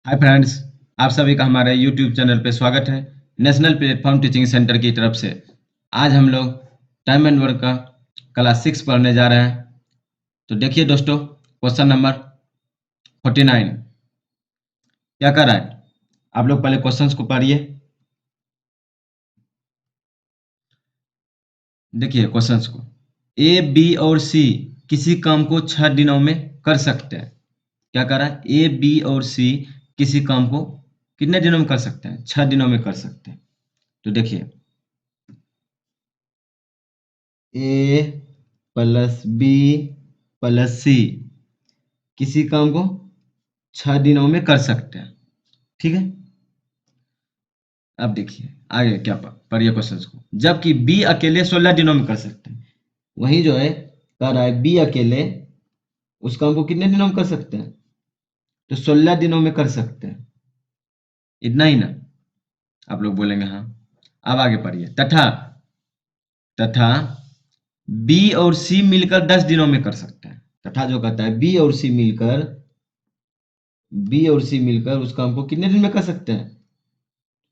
Hi friends, आप सभी का हमारे यूट्यूब चैनल पे स्वागत है। नेशनल प्लेटफॉर्म टीचिंग सेंटर की तरफ से आज हम लोग टाइम एंड वर्क का क्लास 6 पढ़ने जा रहे हैं। तो देखिए दोस्तों, क्वेश्चन नंबर 49 क्या कर रहा है। आप लोग पहले क्वेश्चंस को पढ़िए। देखिए क्वेश्चंस को, ए बी और सी किसी काम को 6 दिनों में कर सकते हैं। क्या कर रहा है, ए बी और सी किसी काम को कितने दिनों में कर सकते हैं? 6 दिनों में कर सकते हैं। तो देखिए, ए प्लस बी प्लस सी किसी काम को 6 दिनों में कर सकते हैं। ठीक है, अब देखिए आगे क्या पढ़िए क्वेश्चन को। जबकि बी अकेले 16 दिनों में कर सकते हैं। वही जो है कह रहा है बी अकेले उस काम को कितने दिनों में कर सकते हैं? तो 16 दिनों में कर सकते हैं। इतना ही ना? आप लोग बोलेंगे हाँ। अब आगे पढ़िए। तथा तथा बी और सी मिलकर 10 दिनों में कर सकते हैं। तथा जो कहता है बी और सी मिलकर उस काम को कितने दिन में कर सकते हैं?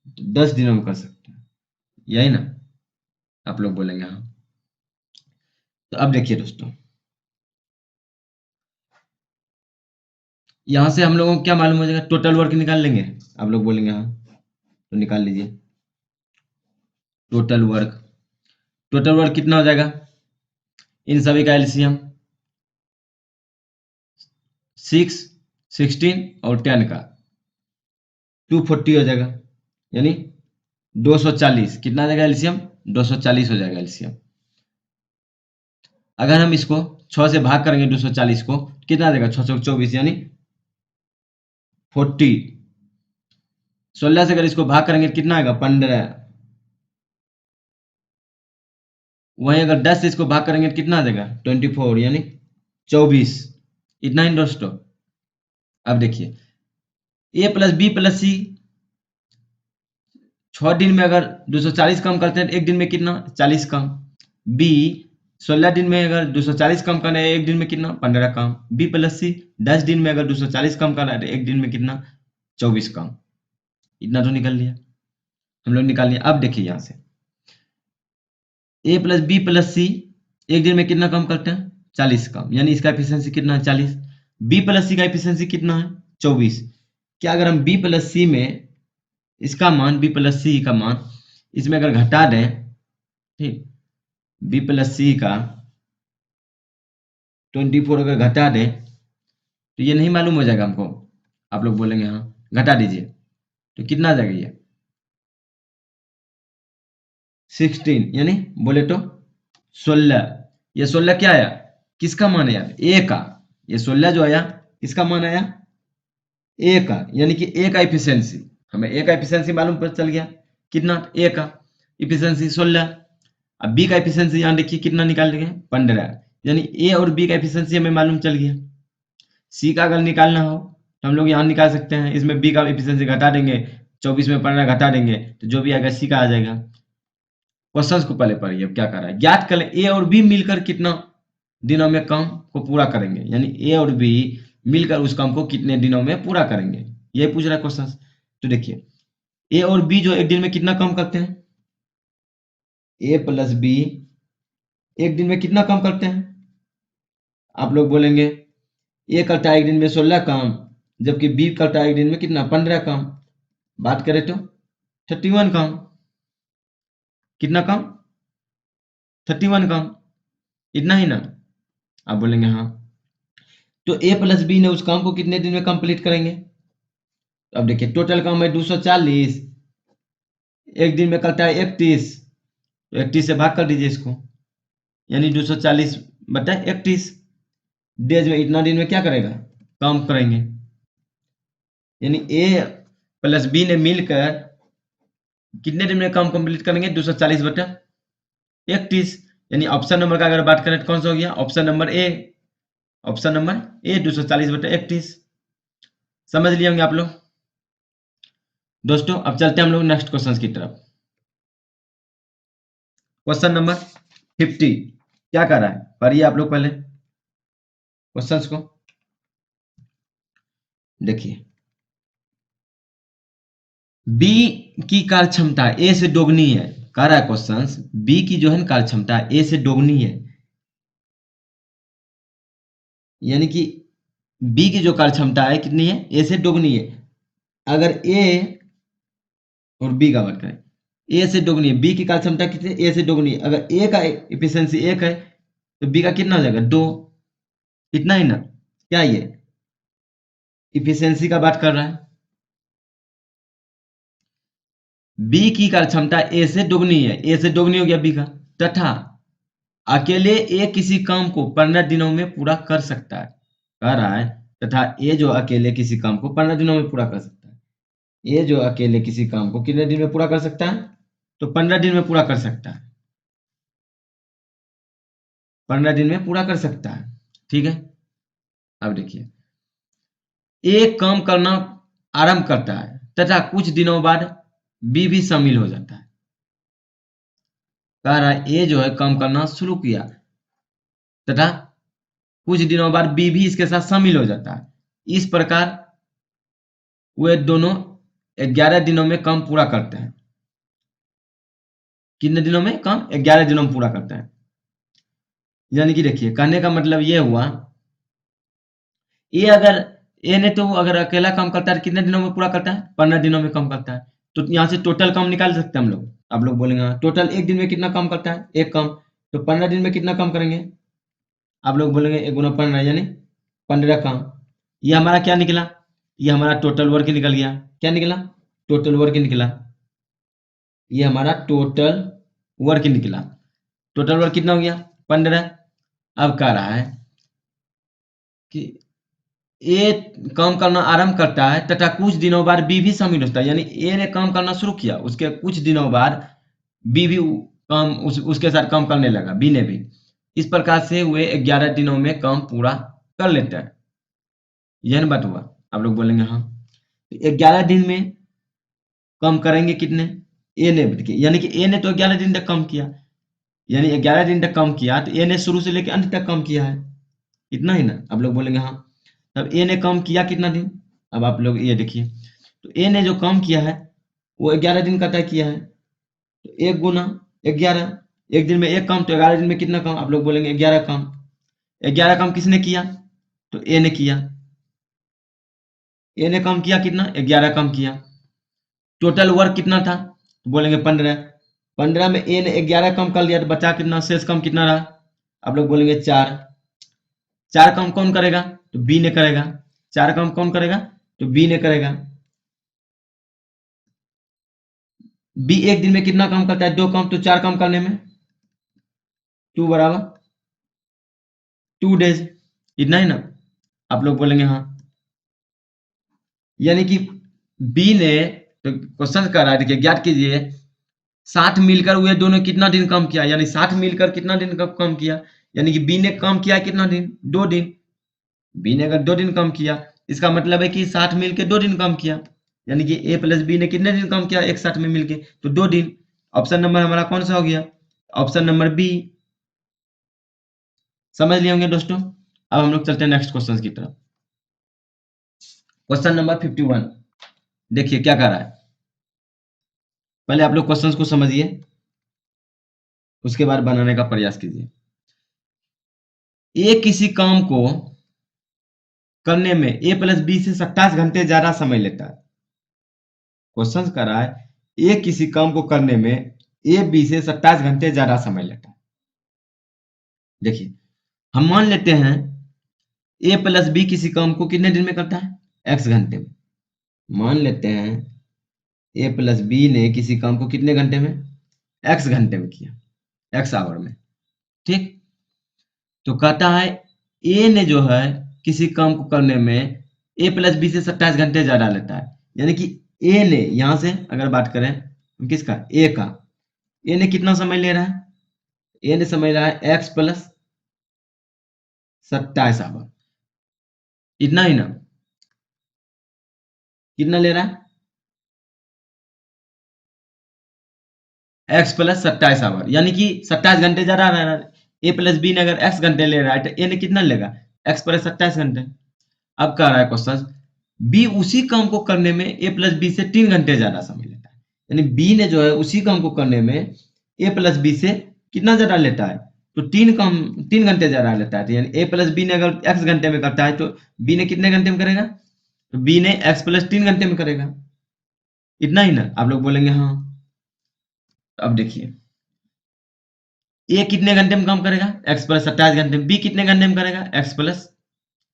तो 10 दिनों में कर सकते हैं। यही ना? आप लोग बोलेंगे हाँ। तो अब देखिए दोस्तों, यहाँ से हम लोगों को क्या मालूम हो जाएगा? टोटल वर्क निकाल लेंगे। आप लोग बोलेंगे हाँ, तो निकाल लीजिए। टोटल वर्क कितना हो जाएगा? इन सभी का एलसीएम 6, 16 और 10 का 240 हो जाएगा, यानी 240। कितना आ जाएगा एलसीएम? 240 हो जाएगा एलसीएम। अगर हम इसको 6 से भाग करेंगे 240 को, कितना आ जाएगा? 624 यानी 40। 16 से अगर इसको भाग करेंगे कितना आएगा? 15। वहीं अगर 10 से इसको भाग करेंगे तो कितना आ जाएगा? 24 यानी 24। इतना ही दोस्तों। अब देखिए, ए प्लस बी प्लस सी 6 दिन में अगर 240 काम करते हैं तो एक दिन में कितना? 40 काम। बी 16 दिन में अगर 240 काम करना है एक दिन में कितना? 15 काम। बी प्लस सी 10 दिन में अगर 240 काम करना है तो एक दिन में कितना? 24 काम। इतना तो निकल लिया, हम लोग निकाल लिया। अब देखिए यहाँ से ए प्लस बी प्लस सी एक दिन में कितना काम करते हैं? 40 काम, यानी इसका एफिशिएंसी कितना है? 40। बी प्लस सी का एफिशिएंसी कितना है? 24। क्या अगर हम बी प्लस सी में इसका मान, बी प्लस सी का मान इसमें अगर घटा दें, ठीक, बी प्लस सी का 24 अगर घटा दें तो ये नहीं मालूम हो जाएगा हमको? आप लोग बोलेंगे हाँ, घटा दीजिए। तो कितना आ जाएगा ये? 16 यानी बोले तो 16। ये 16 क्या आया? किसका मान है यार? ए का। ये 16 जो आया किसका मान आया? ए का, यानी कि ए का इफिशियंसी। हमें ए का इफिशियंसी मालूम पता चल गया। कितना? ए का इफिशियंसी 16। अब बी का इफिशियंसी यहाँ देखिए कितना निकाल देंगे? 15। यानी ए और बी का इफिशियंसी हमें मालूम चल गया। सी का अगर निकालना हो तो हम लोग यहाँ निकाल सकते हैं। इसमें बी का इफिशियंसी घटा देंगे, 24 में 15 घटा देंगे तो जो भी आएगा सी का आ जाएगा। क्वेश्चंस को पहले पढ़िए। अब क्या कर रहा है, ज्ञात कर ए और बी मिलकर कितना दिनों में काम को पूरा करेंगे। यानी ए और बी मिलकर उस काम को कितने दिनों में पूरा करेंगे, यही पूछ रहा है क्वेश्चन। तो देखिए, ए और बी जो एक दिन में कितना काम करते हैं? ए प्लस बी एक दिन में कितना काम करते हैं? आप लोग बोलेंगे ए करता है एक दिन में 16 काम, जबकि बी करता है एक दिन में कितना? 15 काम। बात करें तो 31 काम। कितना काम? 31 काम। इतना ही ना? आप बोलेंगे हाँ। तो ए प्लस बी ने उस काम को कितने दिन में कंप्लीट करेंगे? तो अब देखिए, टोटल काम है 240, एक दिन में करता है 31, तो 31 से भाग कर दीजिए इसको, यानी 240/31 डेज में इतना दिन में क्या करेगा? काम करेंगे। यानी ए प्लस बी ने मिलकर कितने दिन में काम कंप्लीट करेंगे? 240/31। यानी ऑप्शन नंबर का अगर बात करें तो कौन सा हो गया? Option number A. Option number A 240/31। समझ लिए होंगे आप लोग। दोस्तों अब चलते हैं हम लोग नेक्स्ट क्वेश्चन की तरफ। क्वेश्चन नंबर 50 क्या कर रहा है, पढ़िए आप लोग पहले क्वेश्चंस को। देखिए, बी की कार्य क्षमता ए से दोगुनी है, कह रहा है क्वेश्चन बी की जो है कार्य क्षमता ए से दोगुनी है, यानी कि बी की जो कार्य क्षमता है कितनी है, ए से दोगुनी है। अगर ए और बी का बात करें, ए से दोगुनी है, बी की कार्य क्षमता कितनी है, ए से दोगुनी है। अगर ए का एफिशिएंसी 1 है तो बी का कितना हो जाएगा, 2। इतना ही ना, क्या ये इफिशियंसी का बात कर रहा है। बी की कार्य क्षमता ए से दोगुनी है, ए से दोगुनी हो गया बी का, तथा अकेले ए किसी काम को 15 दिनों में पूरा कर सकता है, कह रहा है तथा ए जो अकेले किसी काम को 15 दिनों में पूरा कर सकता है। ये जो अकेले किसी काम को कितने दिन में पूरा कर सकता है, तो 15 दिन में पूरा कर सकता है, 15 दिन में पूरा कर सकता है। ठीक है, अब देखिए, एक काम करना आरंभ करता है तथा कुछ दिनों बाद बी भी शामिल हो जाता है। कह रहा है ए जो है काम करना शुरू किया तथा कुछ दिनों बाद बी भी इसके साथ शामिल हो जाता है। इस प्रकार वे दोनों 11 दिनों में काम पूरा करते हैं। कितने दिनों में काम, 11 दिनों में पूरा करते हैं। यानी कि देखिए, कहने का मतलब ये हुआ, ये अगर ए ने तो अगर अकेला काम करता है कितने दिनों में पूरा करता है, 15 दिनों में काम करता है। तो यहाँ से टोटल काम निकाल सकते हैं हम लोग। आप लोग बोलेंगे हाँ, टोटल एक दिन में कितना काम करता है, एक काम, तो 15 दिन में कितना काम करेंगे। आप लोग बोलेंगे 1 गुना 15 यानी 15 काम। ये हमारा क्या निकला, ये हमारा टोटल वर्क निकल गया। क्या निकला, टोटल वर्क निकला। ये हमारा टोटल वर्क निकला। टोटल वर्क कितना हो गया, 15। अब कह रहा है कि ए काम करना आरंभ करता है तथा कुछ दिनों बाद बी भी शामिल होता है। यानी ए ने काम करना शुरू किया, उसके कुछ दिनों बाद बी भी काम उसके साथ काम करने लगा, बी ने भी। इस प्रकार से वे 11 दिनों में काम पूरा कर लेते हैं। यह बात हुआ। आप लोग बोलेंगे हाँ, 11 दिन में काम करेंगे कितने, ए ने, यानी कि ए ने तो 11 दिन तक काम किया, यानी 11 दिन तक काम किया, तो ए ने शुरू से लेकर अंत तक काम किया है। इतना ही ना, आप लोग बोलेंगे हाँ। तब ए ने काम किया कितना दिन, अब आप लोग ये देखिए, तो ए ने जो काम किया है वो 11 दिन का तय किया है। तो 1 गुना 11, एक दिन में एक काम, तो 11 दिन में कितना काम, आप लोग बोलेंगे 11 काम। 11 काम किसने किया, तो ए ने किया। ए ने काम किया कितना, 11 काम किया। टोटल वर्क कितना था, तो बोलेंगे 15। 15 में ए ने 11 काम कर लिया, तो बचा कितना, शेष काम कितना रहा, आप लोग बोलेंगे 4। 4 काम कौन करेगा, तो बी ने करेगा। 4 काम कौन करेगा, तो बी ने करेगा। बी एक दिन में कितना काम करता है, 2 काम, तो 4 काम करने में 2 बराबर 2 डेज। इतना ही ना, आप लोग बोलेंगे हाँ। यानी कि बी ने, तो क्वेश्चन कर रहा है, देखिए ज्ञात कीजिए 60 मिलकर वे दोनों कितना दिन काम किया, यानी 60 मिलकर कितना दिन का काम किया। यानी कि बी ने काम किया कितना दिन, 2 दिन। बी ने अगर 2 दिन काम किया, इसका मतलब है कि 60 मिलकर 2 दिन काम किया। यानी कि ए प्लस बी ने कितने दिन काम किया एक साथ में मिलके, तो 2 दिन। ऑप्शन नंबर हमारा कौन सा हो गया, ऑप्शन नंबर बी। समझ लिए होंगे दोस्तों। अब हम लोग चलते हैं नेक्स्ट क्वेश्चन की तरफ। क्वेश्चन नंबर 51, देखिए क्या कर रहा है। पहले आप लोग क्वेश्चंस को समझिए, उसके बाद बनाने का प्रयास कीजिए। ए किसी काम को करने में ए प्लस बी से 27 घंटे ज्यादा समय लेता है। क्वेश्चन कर रहा है ए किसी काम को करने में ए बी से 27 घंटे ज्यादा समय लेता है। देखिए, हम मान लेते हैं ए प्लस बी किसी काम को कितने दिन में करता है, एक्स घंटे में। मान लेते हैं ए प्लस बी ने किसी काम को कितने घंटे में, एक्स घंटे में किया, एक्स आवर में। ठीक, तो कहता है ए ने जो है किसी काम को करने में ए प्लस बी से 27 घंटे ज्यादा लेता है। यानी कि ए ने, यहां से अगर बात करें हम किसका, ए का, ए ने कितना समय ले रहा है, ए ने समय रहा है एक्स प्लस 27 आवर। इतना ही ना, कितना ले रहा है, एक्स प्लस 27 आवर, यानी कि 27 घंटे ज्यादा रह रहा है। ए प्लस बी ने अगर एक्स घंटे ले रहा है तो ए ने कितना लेगा, एक्स प्लस 27 घंटे। अब कह रहा है क्वेश्चन बी उसी काम को करने में ए प्लस बी से 3 घंटे ज्यादा समय लेता है। यानी बी ने जो है उसी काम को करने में ए प्लस बी से कितना ज्यादा लेता है, तो 3 घंटे ज्यादा लेता है। तो यानी ए प्लस बी ने अगर एक्स घंटे में करता है तो बी ने कितने घंटे में करेगा, तो बी ने एक्स प्लस 3 घंटे में करेगा। इतना ही ना, आप लोग बोलेंगे हाँ। अब देखिए ए कितने घंटे में काम करेगा, एक्स प्लस 27 घंटे में। बी कितने घंटे में करेगा, एक्स प्लस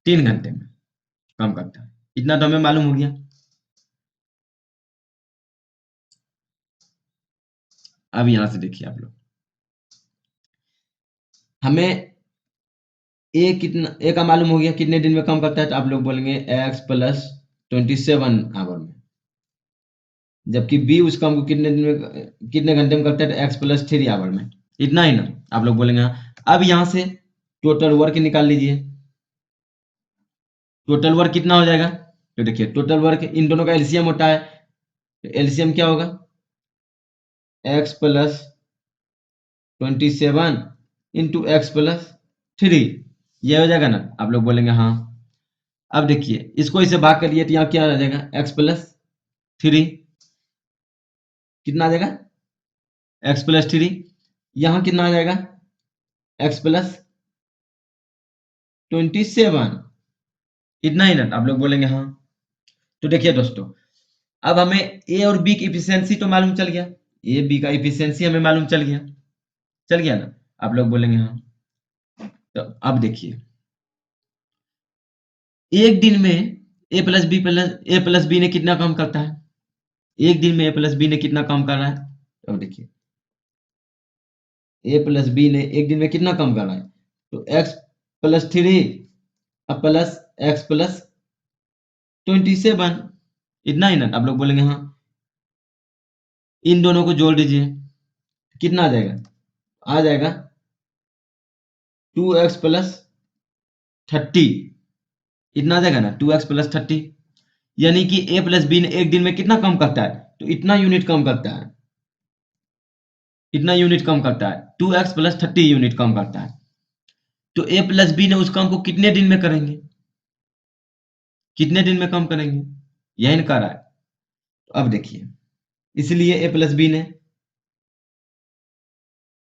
3 घंटे में काम करता है। इतना तो हमें मालूम हो गया। अब यहां से देखिए आप लोग, हमें ए का मालूम हो गया कितने दिन में काम करता है, तो आप लोग बोलेंगे एक्स प्लस 27 आवर में। जबकि बी उस काम को कितने दिन में, कितने घंटे में करता है, तो एक्स प्लस 3 आवर में। इतना ही ना, आप लोग बोलेंगे हाँ। अब यहां से टोटल वर्क निकाल लीजिए। टोटल वर्क कितना हो जाएगा, तो देखिए टोटल वर्क इन दोनों का एलसीएम होता है, तो एलसीएम क्या होगा, x plus 27 into x plus 3, ये हो जाएगा ना। आप लोग बोलेंगे हाँ। अब देखिए इसको इसे भाग करिए तो यहाँ क्या आ जाएगा, एक्स प्लस 3, कितना आ जाएगा, एक्स प्लस 3। यहाँ कितना आ जाएगा, एक्स प्लस 27। इतना ही ना, आप लोग बोलेंगे हाँ। तो देखिए दोस्तों, अब हमें ए और बी की इफिशियंसी तो मालूम चल गया, ए बी का इफिशियंसी हमें मालूम चल गया ना। आप लोग बोलेंगे हाँ। तो अब देखिए एक दिन में ए प्लस बी ने कितना काम करता है, एक दिन में ए प्लस बी ने कितना काम कर रहा है। तो देखिए ए प्लस बी ने एक दिन में कितना काम कर रहा है, तो एक्स प्लस 3 अब प्लस एक्स प्लस 27। इतना ही ना, आप लोग बोलेंगे हाँ। इन दोनों को जोड़ दीजिए, कितना आ जाएगा, आ जाएगा 2x प्लस 30। इतना आ जाएगा ना, 2x प्लस 30। यानी कि ए प्लस बी ने एक दिन में कितना कम करता है, तो इतना यूनिट कम करता है, इतना यूनिट कम करता है, 2x प्लस 30 यूनिट कम करता है। तो ए प्लस बी ने उस काम को कितने दिन में करेंगे, कितने दिन में कम करेंगे, यही कर रहा है। तो अब देखिए इसलिए ए प्लस बी ने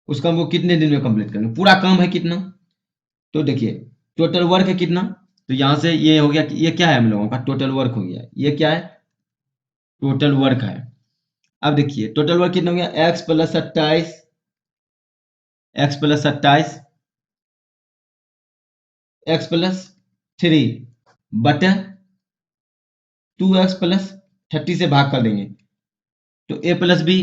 उस काम को कितने दिन में कंप्लीट करेंगे, पूरा काम है कितना, तो देखिए टोटल वर्क है कितना, तो यहां से ये हो गया कि ये क्या है, हम लोगों का टोटल वर्क हो गया, ये क्या है, टोटल वर्क है। अब देखिए टोटल वर्क कितना हो गया, x plus 27, x plus 27 x plus 3 बटा 2x प्लस 30 से भाग कर देंगे, तो ए प्लस बी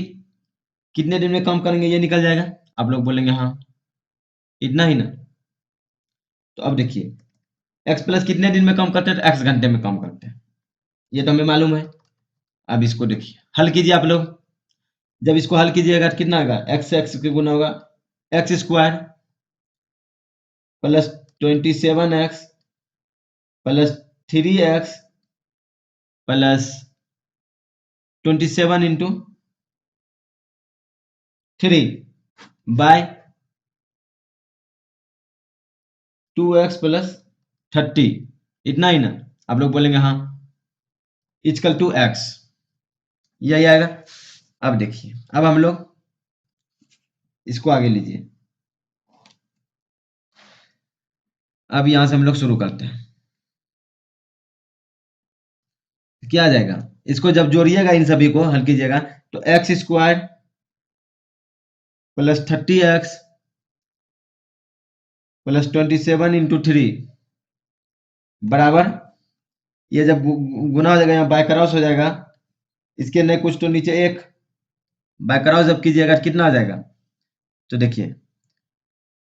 कितने दिन में काम करेंगे ये निकल जाएगा। आप लोग बोलेंगे हाँ। इतना ही ना, तो अब देखिए x प्लस कितने दिन में काम करते हैं, तो x घंटे में काम करते हैं, ये तो हमें मालूम है। अब इसको देखिए हल कीजिए आप लोग। जब इसको हल कीजिएगा तो कितना आएगा, x से x के गुना होगा, x square plus 27x plus 3x plus 27 into 3 by 2x plus 30। इतना ही ना, आप लोग बोलेंगे हाँ, इक्वल टू एक्स, यही आएगा। अब देखिए अब हम लोग इसको आगे लीजिए। अब यहां से हम लोग शुरू करते हैं, क्या आ जाएगा, इसको जब जोड़िएगा इन सभी को हल कीजिएगा, तो x square plus 30x plus 27 into 3 बराबर, ये जब गुना हो जाएगा यहाँ बाय क्रॉस हो जाएगा, इसके नहीं कुछ तो नीचे एक, बाय क्रॉस जब कीजिएगा कितना आ जाएगा, तो देखिए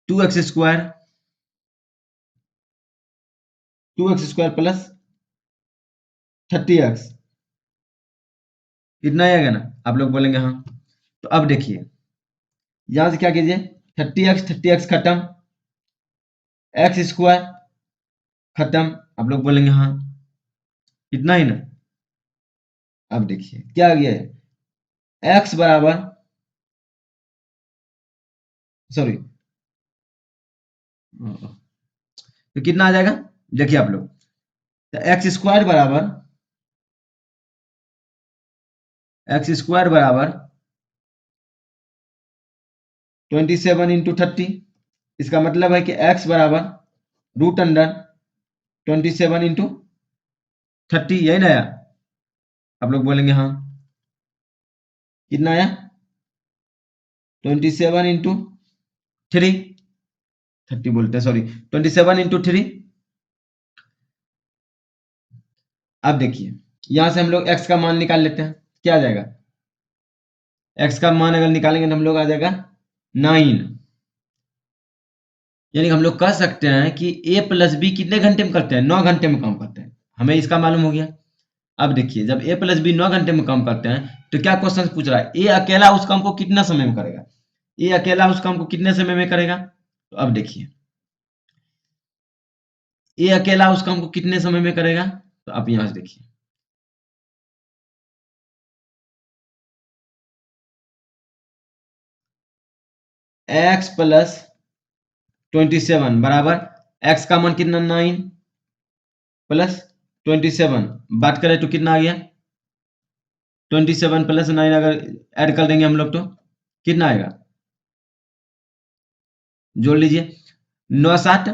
2x स्क्वायर प्लस 30x, इतना ही आएगा ना। आप लोग बोलेंगे हाँ। तो अब देखिए यहां से क्या कीजिए, 30x खत्म, एक्स स्क्वायर खत्म, आप लोग बोलेंगे हाँ। इतना ही ना। अब देखिए क्या आ गया है, एक्स बराबर, सॉरी, तो कितना आ जाएगा, देखिए आप लोग, तो एक्स स्क्वायर बराबर एक्स स्क्वायर बराबर 27 इंटू 30। इसका मतलब है कि एक्स बराबर रूट अंडर 27 इंटू 30, यही ना आया? आप लोग बोलेंगे हाँ। कितना आया? 27 इंटू 3, 30 बोलते हैं, सॉरी, 27 इंटू 3। अब देखिए, यहां से हम लोग x का मान निकाल लेते हैं। क्या आ जाएगा? x का मान अगर निकालेंगे तो हम लोग आ जाएगा 9। यानी हम लोग कह सकते हैं कि a प्लस बी कितने घंटे में करते हैं? 9 घंटे में काम करते हैं। हमें इसका मालूम हो गया। अब देखिए, जब a प्लस बी 9 घंटे में काम करते हैं तो क्या क्वेश्चन पूछ रहा है? a अकेला उस काम को कितना समय में करेगा? a अकेला उस काम को कितने समय में करेगा? तो अब देखिए, a अकेला उस काम को कितने समय में करेगा? तो आप यहां से देखिए, x प्लस 27 बराबर x का मान कितना? 9 प्लस 27, बात करें तो कितना आ गया? 27 प्लस 9 अगर ऐड कर देंगे हम लोग तो कितना आएगा? जोड़ लीजिए, 9 7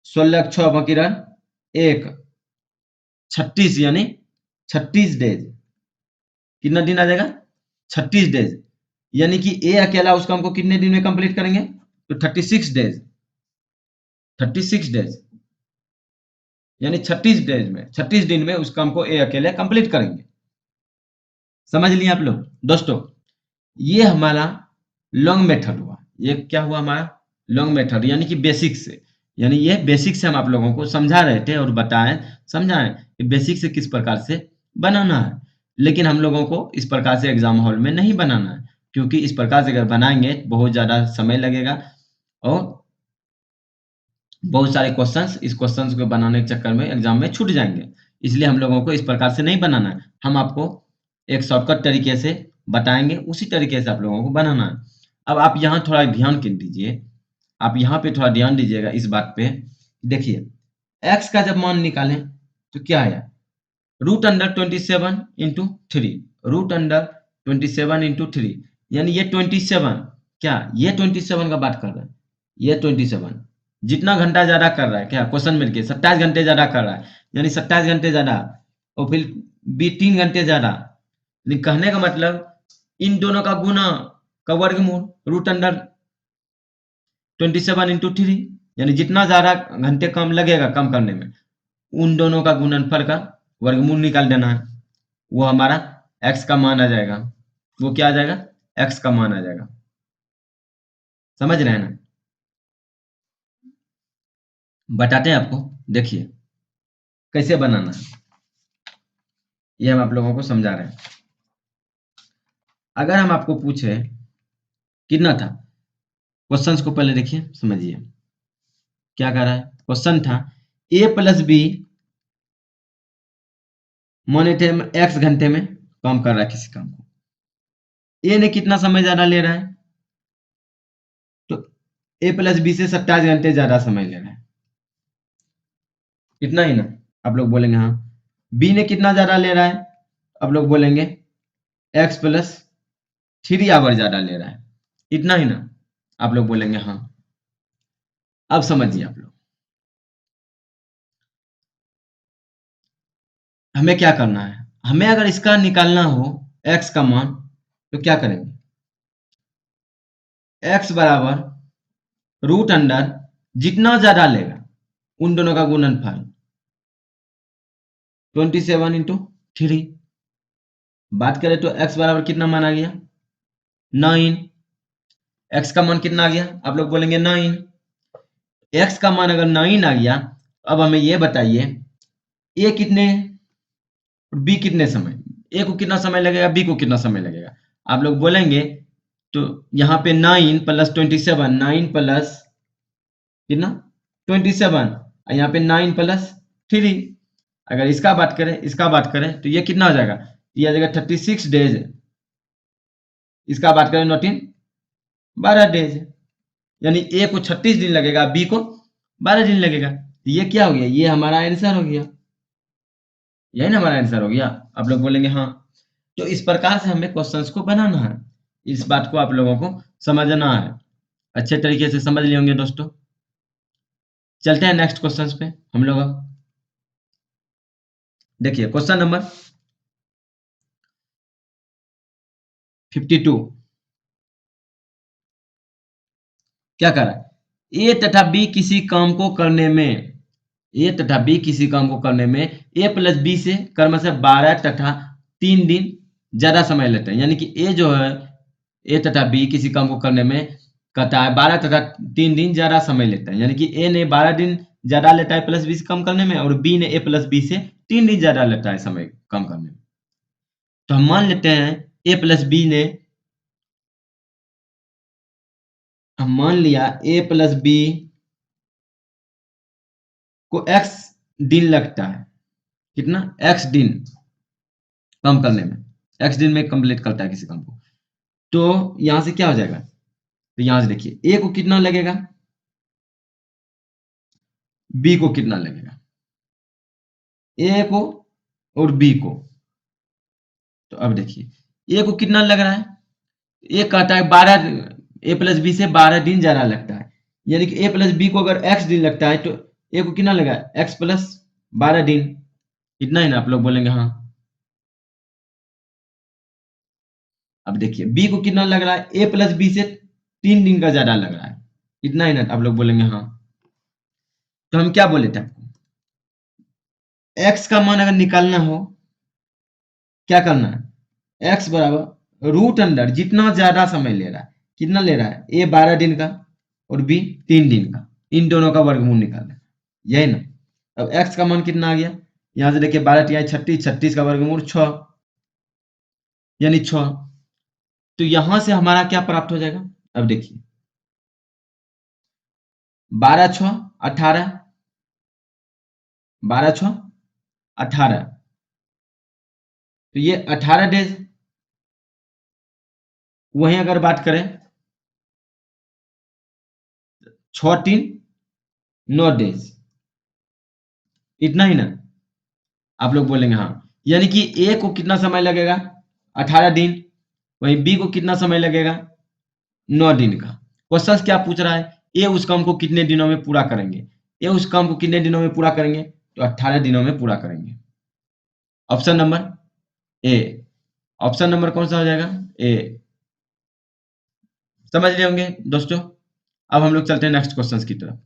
16 6 बाकी रहा 1, 36, यानी 36 डेज। कितना दिन आ जाएगा? 36 डेज। यानी कि ए अकेला उस काम को कितने दिन में कंप्लीट करेंगे? तो 36 डेज, 36 डेज, यानी 36 डेज में, 36 दिन में उस काम को ए अकेले कंप्लीट करेंगे। समझ लिए आप लोग दोस्तों? ये हमारा लॉन्ग मेथड हुआ। ये क्या हुआ? हमारा लॉन्ग मेथड, यानी कि बेसिक से। यानी ये बेसिक से हम आप लोगों को समझा रहे थे और बताएं, समझाएं कि बेसिक से किस प्रकार से बनाना है। लेकिन हम लोगों को इस प्रकार से एग्जाम हॉल में नहीं बनाना है, क्योंकि इस प्रकार से अगर बनाएंगे बहुत ज़्यादा समय लगेगा और बहुत सारे क्वेश्चंस इस क्वेश्चंस को बनाने के चक्कर में एग्जाम में छूट जाएंगे। इसलिए हम लोगों को इस प्रकार से नहीं बनाना है। हम आपको एक शॉर्टकट तरीके से बताएंगे, उसी तरीके से आप लोगों को बनाना है। अब आप यहाँ थोड़ा ध्यान दीजिए, आप यहाँ पे थोड़ा ध्यान दीजिएगा इस बात पे। देखिए, x का जब मान निकालें तो क्या आया? Root under 27 into 3, root under 27 into 3, यानी ये 27, क्या ये 27 का बात कर रहा है? ये 27 जितना घंटा ज्यादा कर रहा है, क्या क्वेश्चन में लिखिए 27 घंटे ज्यादा कर रहा है, यानी 27 घंटे ज्यादा, और फिर भी 3 घंटे ज्यादा। कहने का मतलब इन दोनों का गुना का वर्गमूल, रूट अंडर 27 इंटू 3, यानी जितना ज्यादा घंटे कम लगेगा कम करने में, उन दोनों का गुणनफल का वर्गमूल निकाल देना है। वो हमारा x का मान आ जाएगा। वो क्या आ जाएगा? x का मान आ जाएगा। समझ रहे हैं ना? बताते हैं आपको, देखिए कैसे बनाना है, ये हम आप लोगों को समझा रहे हैं। अगर हम आपको पूछे कितना था, क्वेश्चंस को पहले देखिए, समझिए क्या कर रहा है। क्वेश्चन था a प्लस बी मॉनिटर में x घंटे में काम कर रहा है किसी काम को। a ने कितना समय ज्यादा ले रहा है? तो a प्लस बी से 27 घंटे ज्यादा समय ले रहा है। इतना ही ना? आप लोग बोलेंगे हाँ। b ने कितना ज्यादा ले रहा है? आप लोग बोलेंगे x प्लस 3 आवर ज्यादा ले रहा है। इतना ही ना? आप लोग बोलेंगे हाँ। अब समझिए आप लोग, हमें क्या करना है। हमें अगर इसका निकालना हो x का मान, तो क्या करेंगे? x बराबर रूट अंडर जितना ज्यादा लेगा उन दोनों का गुणनफल 27 इंटू 3। बात करें तो x बराबर कितना मान आ गया? 9। x का मान कितना आ गया? आप लोग बोलेंगे 9। x का मान अगर 9 आ गया, अब हमें ये बताइए a कितने और b कितने समय, a को कितना समय लगेगा, b को कितना समय लगेगा? आप लोग बोलेंगे तो यहाँ पे 9 प्लस 27, 9 प्लस कितना 27, और यहाँ पे 9 प्लस 3। अगर इसका बात करें, इसका बात करें तो ये कितना हो जाएगा? ये आ जाएगा 36 डेज। इसका बात करें 9 12 डेज, यानी ए को 36 दिन लगेगा, बी को 12 दिन लगेगा। तो ये क्या हो गया? ये हमारा आंसर हो गया। यही ना हमारा आंसर हो गया? आप लोग बोलेंगे हाँ। तो इस प्रकार से हमें क्वेश्चंस को बनाना है। इस बात को आप लोगों को समझना है। अच्छे तरीके से समझ लिए होंगे दोस्तों। चलते हैं नेक्स्ट क्वेश्चंस पे हम लोग। देखिए क्वेश्चन नंबर 52 क्या कर रहा है, ए तथा बी किसी काम को करने में, ए तथा बी किसी काम को करने में ए प्लस बी से क्रमशः 12 तथा 3 दिन ज्यादा समय लेते हैं। यानी कि ए जो है, ए तथा बी किसी काम को करने में कहता है 12 तथा 3 दिन ज्यादा समय लेता है। यानी कि ए ने 12 दिन ज्यादा लेता है प्लस बी से कम करने में, और बी ने ए प्लस बी से 3 दिन ज्यादा लेता है समय कम करने में। तो हम मान लेते हैं ए प्लस बी ने, हम मान लिया ए प्लस बी को एक्स दिन लगता है। कितना? एक्स दिन कम करने में, एक्स दिन में कंप्लीट करता है किसी काम को। तो यहां से क्या हो जाएगा, तो यहां से देखिए ए को कितना लगेगा, बी को कितना लगेगा, ए को और बी को। तो अब देखिए ए को कितना लग रहा है, ए कहता है 12, ए प्लस बी से 12 दिन ज्यादा लगता है। यानी कि ए प्लस बी को अगर एक्स दिन लगता है तो ए को कितना लगा, एक्स प्लस 12 दिन। इतना ही ना, आप लोग बोलेंगे हाँ। अब देखिए बी को कितना लग रहा है, ए प्लस बी से 3 दिन का ज्यादा लग रहा है। इतना ही ना, आप लोग बोलेंगे हाँ। तो हम क्या बोले थे आपको, एक्स का मान अगर निकालना हो, क्या करना है, एक्स बराबर रूट अंडर जितना ज्यादा समय ले रहा है, कितना ले रहा है, ए 12 दिन का और बी 3 दिन का, इन दोनों का वर्गमूल निकालना है, यही ना। अब एक्स का मान कितना आ गया, यहां से देखिए 12 तिहाई 36, 36 का वर्गमूल 6, यानी 6। तो यहां से हमारा क्या प्राप्त हो जाएगा, अब देखिए 12 6 18, 12 6 18, तो ये 18 डेज। वहीं अगर बात करें 6 3 9 डेज, इतना ही ना, आप लोग बोलेंगे हाँ। यानी कि ए को कितना समय लगेगा, 18 दिन, वहीं बी को कितना समय लगेगा, 9 दिन का। क्वेश्चन क्या पूछ रहा है, ए उस काम को कितने दिनों में पूरा करेंगे, ए उस काम को कितने दिनों में पूरा करेंगे, तो 18 दिनों में पूरा करेंगे। Option number A, option number कौन सा हो जाएगा, ए। समझ लिए होंगे दोस्तों। अब हम लोग चलते हैं नेक्स्ट क्वेश्चन की तरफ।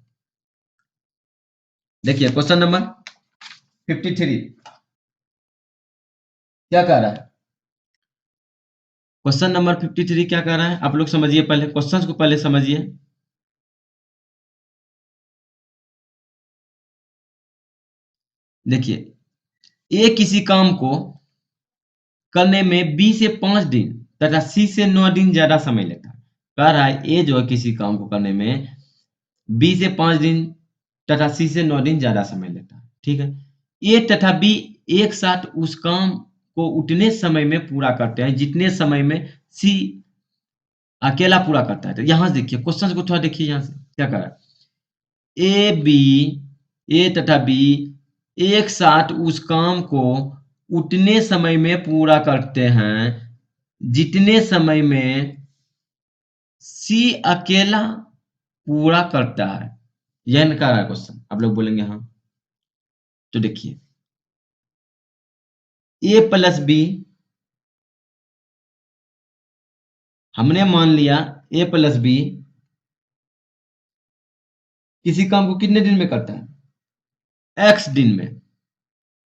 देखिए क्वेश्चन नंबर 53 क्या कह रहा है, क्वेश्चन नंबर 53 क्या कह रहा है, आप लोग समझिए, पहले क्वेश्चन को पहले समझिए। देखिए ए किसी काम को करने में बी से 5 दिन तथा सी से 9 दिन ज्यादा समय लेता है। कह रहा है ए जो है किसी काम को करने में बी से 5 दिन तथा सी से 9 दिन ज्यादा समय लेता है। ठीक है, ए तथा बी एक साथ उस काम को उतने समय में पूरा करते हैं जितने समय में सी अकेला पूरा करता है। तो यहां से देखिए क्वेश्चन को थोड़ा देखिए, यहां से क्या कर रहा है, ए तथा बी एक साथ उस काम को उतने समय में पूरा करते हैं जितने समय में सी अकेला पूरा करता है। यह कह रहा है क्वेश्चन, आप लोग बोलेंगे हाँ। तो देखिए ए प्लस बी, हमने मान लिया ए प्लस बी किसी काम को कितने दिन में करता है, एक्स दिन में।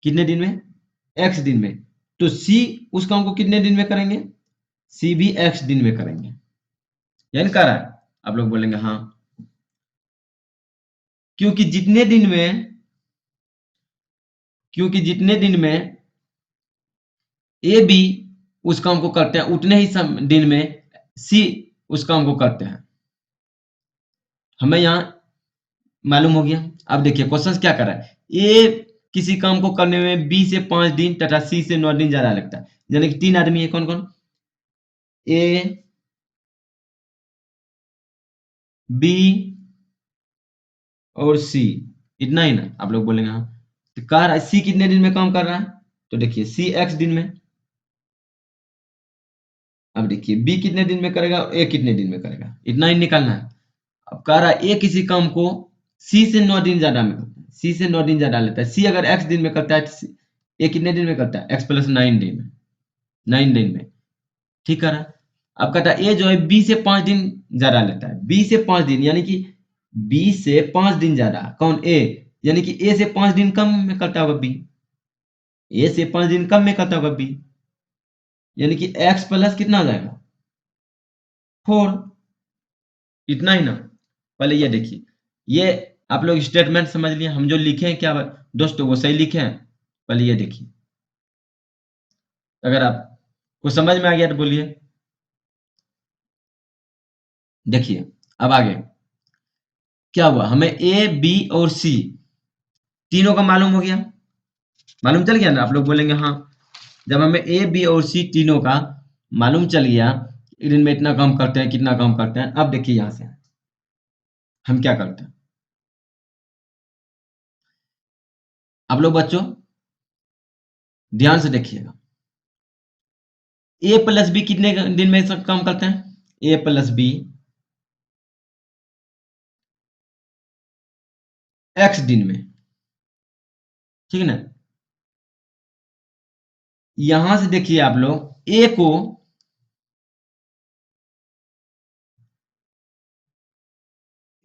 कितने दिन में, एक्स दिन में। तो सी उस काम को कितने दिन में करेंगे, सी भी एक्स दिन में करेंगे। यानी कह रहा है, आप लोग बोलेंगे हाँ, क्योंकि जितने दिन में, क्योंकि जितने दिन में ए बी उस काम को करते हैं उतने ही दिन में सी उस काम को करते हैं। हमें यहां मालूम हो गया। अब देखिए क्वेश्चन क्या कर रहा है, ए किसी काम को करने में बी से 5 दिन तथा सी से 9 दिन ज्यादा लगता है। यानी कि 3 आदमी है, कौन कौन, ए बी और सी। इतना ही ना, आप लोग बोलेंगे हाँ। तो कह रहा है सी कितने दिन में काम कर रहा है, तो देखिए सी एक्स दिन में, अब देखिए बी कितने दिन में करेगा और ए कितने दिन में करेगा, इतना ही निकालना है। अब कह रहा है ए किसी काम को सी से 9 दिन ज्यादा में करता है, सी से 9 दिन ज्यादा लेता है। सी अगर एक्स दिन में करता है तो ए कितने दिन में करता है, एक्स प्लस 9 दिन में, 9 दिन में, ठीक है ना। अब कहता है ए जो है बी से 5 दिन ज्यादा लेता है, बी से 5 दिन, यानी कि बी से 5 दिन ज्यादा, कौन, ए, यानी कि ए से 5 दिन कम में करता होगा बी, ए से 5 दिन कम में करता होगा बी, यानी कि एक्स प्लस कितना आ जाएगा, 4। इतना ही ना। पहले ये देखिए, ये आप लोग स्टेटमेंट समझ लिए, हम जो लिखे हैं क्या दोस्तों वो सही लिखे हैं। पहले ये देखिए, अगर आपको समझ में आ गया तो बोलिए। देखिए अब आगे क्या हुआ, हमें ए बी और सी तीनों का मालूम हो गया, मालूम चल गया ना। आप लोग बोलेंगे हाँ, जब हमें ए बी और सी तीनों का मालूम चल गया, एक दिन में इतना काम करते हैं, कितना काम करते हैं। अब देखिए यहां से हम क्या करते हैं। आप लोग बच्चों ध्यान से देखिएगा, ए प्लस बी कितने दिन में सब काम करते हैं, ए प्लस बी एक्स दिन में, ठीक है ना। यहां से देखिए आप लोग ए को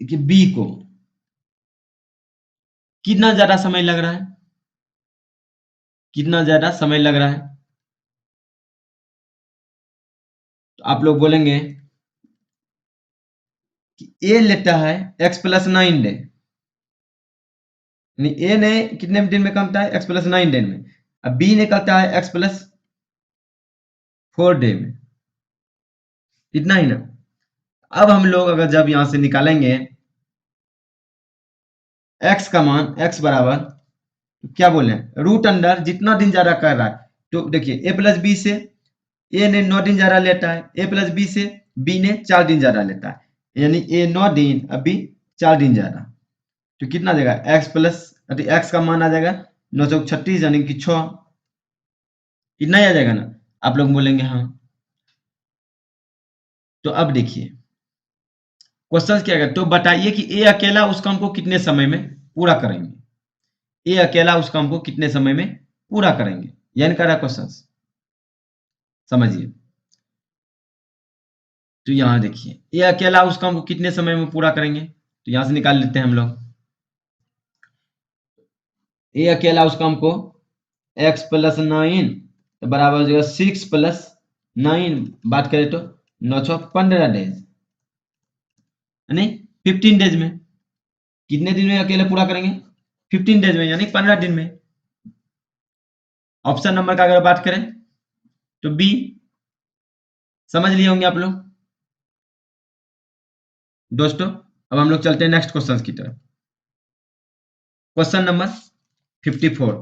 कि बी को कितना ज्यादा समय लग रहा है, कितना ज्यादा समय लग रहा है। तो आप लोग बोलेंगे कि ए लेता है एक्स प्लस 9 डे, यानी ए ने कितने दिन में करता है, एक्स प्लस 9 दिन में। अब बी ने करता है एक्स प्लस 4 डे में, इतना ही ना। अब हम लोग अगर जब यहां से निकालेंगे एक्स का मान, एक्स बराबर क्या बोले, रूट अंडर जितना दिन ज्यादा कर रहा है। तो देखिए ए प्लस बी से ए ने 9 दिन ज्यादा लेता है, ए प्लस बी से बी ने 4 दिन ज्यादा लेता है, यानी ए 9 दिन, अब बी 4 दिन ज्यादा। तो कितना देगा, एक्स प्लस, एक्स का मान आ जाएगा 936, यानी कि 6, इतना ही आ जाएगा ना। आप लोग बोलेंगे हाँ। तो अब देखिए क्वेश्चन क्या है, तो बताइए कि ए अकेला उस काम को कितने समय में पूरा करेंगे, ए अकेला उस काम को कितने समय में पूरा करेंगे, यानी कह रहा क्वेश्चन, समझिए। तो यहां देखिए ये अकेला उस काम को कितने समय में पूरा करेंगे, तो यहां से निकाल लेते हैं हम लोग। ये अकेला उस काम को x प्लस 9 बराबर हो जाएगा 6 प्लस 9, बात करें तो 9 6 15 डेज, यानी 15 डेज में। कितने दिन में अकेले पूरा करेंगे, 15 डेज में, यानी 15 दिन में। ऑप्शन नंबर का अगर बात करें तो बी, समझ लिए होंगे आप लोग दोस्तों। अब हम लोग चलते हैं नेक्स्ट क्वेश्चन की तरफ। क्वेश्चन नंबर 54,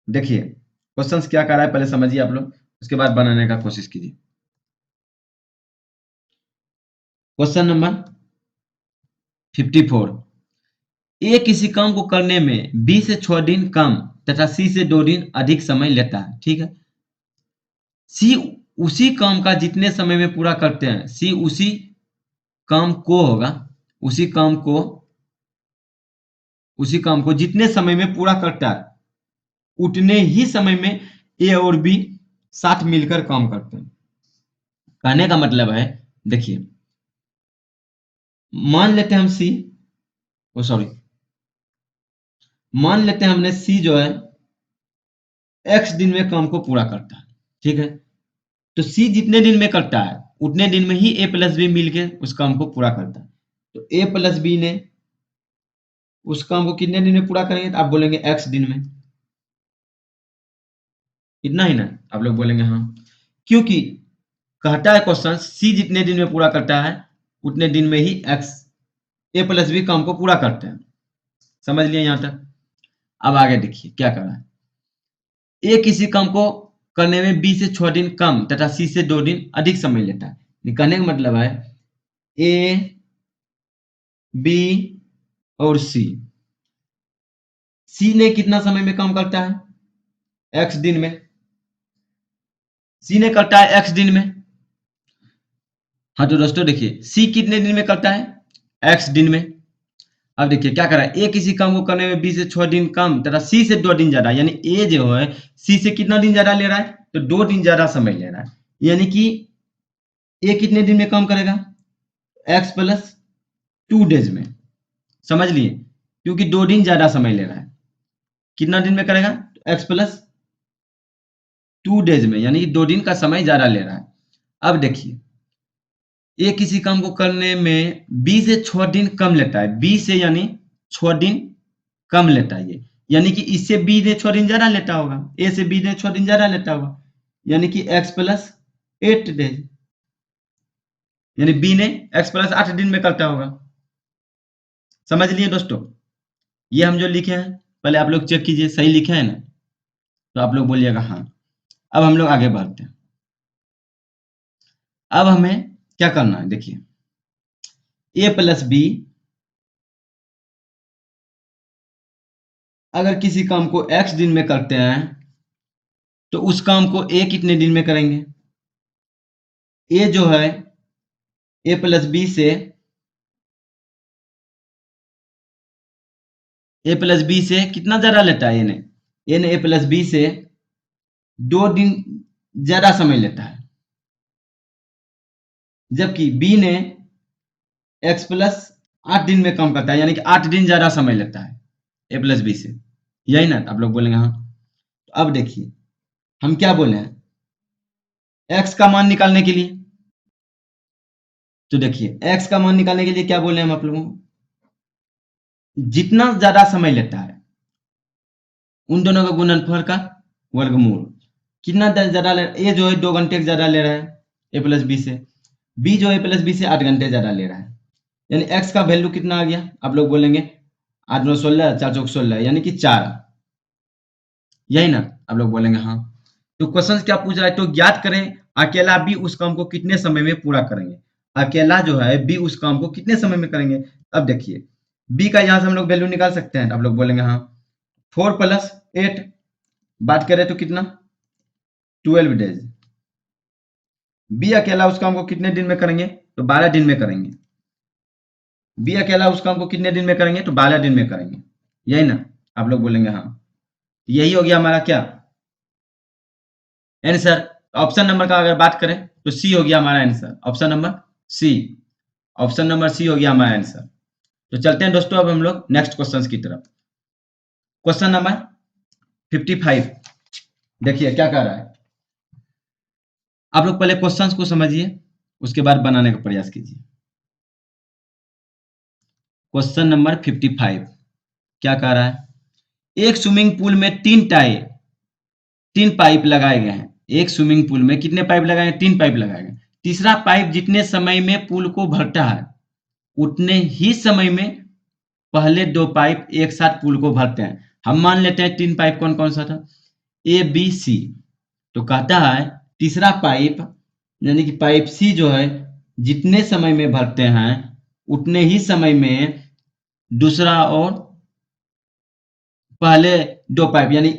देखिए क्वेश्चंस क्या कर रहा है पहले समझिए आप लोग, उसके बाद बनाने का कोशिश कीजिए। क्वेश्चन नंबर 54, ए किसी काम को करने में बी से 6 दिन कम तथा सी से 2 दिन अधिक समय लेता है, ठीक है। सी उसी काम का जितने समय में पूरा करते हैं, सी उसी काम को होगा, उसी काम को, उसी काम को जितने समय में पूरा करता है उतने ही समय में ए और बी साथ मिलकर काम करते हैं। कहने का मतलब है, देखिए मान लेते हैं हम सी, ओ सॉरी, मान लेते हैं हमने सी जो है एक्स दिन में काम को पूरा करता है, ठीक है। तो सी जितने दिन में करता है उतने दिन में ही ए प्लस बी मिलके उस काम को पूरा करता है। तो ए प्लस बी ने उस काम को कितने दिन में पूरा करेंगे, तो आप बोलेंगे एक्स दिन में, इतना ही ना। आप लोग बोलेंगे हाँ, क्योंकि कहता है क्वेश्चन सी जितने दिन में पूरा करता है उतने दिन में ही एक्स, ए प्लस बी काम को पूरा करते हैं। समझ लिए यहां तक। अब आगे देखिए क्या कर रहा है, ए किसी काम को करने में बी से 6 दिन कम तथा सी से 2 दिन अधिक समय लेता है। कहने का मतलब है ए बी और सी ने कितना समय में काम करता है, एक्स दिन में। सी ने करता है x दिन में। हाँ तो दोस्तों देखिए सी कितने दिन में करता है x दिन में। अब देखिए क्या कर रहा है, ए किसी काम को करने में बी से 6 दिन कम तथा सी से 2 दिन ज्यादा, यानी ए जो है सी से कितना दिन ज्यादा ले रहा है, तो 2 दिन ज्यादा समय ले रहा है। यानी कि ए कितने दिन में काम करेगा, x प्लस 2 डेज में। समझ लिए, क्योंकि 2 दिन ज्यादा समय ले रहा है। कितना दिन में करेगा, x प्लस 2 डेज में, यानी कि 2 दिन का समय ज्यादा ले रहा है। अब देखिए ये किसी काम को करने में बी से 6 दिन कम लेता है, बी से यानी 6 दिन कम लेता है ये, यानी कि इससे बी ने 6 दिन ज्यादा लेता होगा, ए से बी ने 6 दिन ज्यादा लेता होगा, यानी कि x प्लस 8 डेज, यानी बी ने x प्लस 8 दिन में करता होगा। समझ लिए दोस्तों, ये हम जो लिखे हैं पहले आप लोग चेक कीजिए सही लिखे हैं ना, तो आप लोग बोलिएगा हाँ। अब हम लोग आगे बढ़ते हैं। अब हमें क्या करना है, देखिए a प्लस बी, अगर किसी काम को x दिन में करते हैं तो उस काम को a कितने दिन में करेंगे। a जो है a प्लस बी से कितना ज्यादा लेता है, ए ने a प्लस बी से 2 दिन ज्यादा समय लेता है, जबकि बी ने x प्लस 8 दिन में काम करता है, यानी कि 8 दिन ज्यादा समय लेता है ए प्लस बी से। यही ना आप लोग बोलेंगे हाँ। तो अब देखिए हम क्या बोले हैं, x का मान निकालने के लिए, तो देखिए x का मान निकालने के लिए क्या बोले हम आप लोगों को, जितना ज्यादा समय लेता है उन दोनों का गुणनफल का वर्गमूल। कितना ज्यादा ले, ए जो है 2 घंटे ज्यादा ले रहा है ए प्लस बी से, बी जो है प्लस बी से 8 घंटे ज्यादा ले रहा है, यानी x का वैल्यू कितना आ गया, आप लोग बोलेंगे 8 9 16 4 चौक 16, यानी कि 4। यही ना आप लोग बोलेंगे हाँ। तो क्वेश्चन क्या पूछ रहा है, तो ज्ञात करें अकेला बी उस काम को कितने समय में पूरा करेंगे। अकेला जो है बी उस काम को कितने समय में करेंगे। अब देखिए बी का यहां से हम लोग वैल्यू निकाल सकते हैं, आप लोग बोलेंगे हाँ 4 प्लस 8, बात करें तो कितना 12 डेज। बी अकेला उस काम को कितने दिन में करेंगे, तो 12 दिन में करेंगे। बी अकेला उस काम को कितने दिन में करेंगे, तो 12 दिन में करेंगे। यही ना आप लोग बोलेंगे हाँ। यही हो गया हमारा क्या आंसर। ऑप्शन नंबर का अगर बात करें तो सी हो गया हमारा answer, option number C. Option number C हो गया हमारा आंसर। तो चलते हैं दोस्तों अब हम लोग नेक्स्ट क्वेश्चन की तरफ। क्वेश्चन नंबर 55 देखिए क्या कह रहा है। आप लोग पहले क्वेश्चंस को समझिए, उसके बाद बनाने का प्रयास कीजिए। क्वेश्चन नंबर 55 क्या कह रहा है, एक स्विमिंग पूल में 3 पाइप लगाए गए हैं। एक स्विमिंग पूल में कितने पाइप लगाए हैं, 3 पाइप लगाए गए। तीसरा पाइप जितने समय में पूल को भरता है उतने ही समय में पहले 2 पाइप एक साथ पूल को भरते हैं। हम मान लेते हैं 3 पाइप कौन कौन सा था, ए बी सी। तो कहता है तीसरा पाइप यानी कि पाइप सी जो है जितने समय में भरते हैं उतने ही समय में दूसरा और पहले 2 पाइप, यानी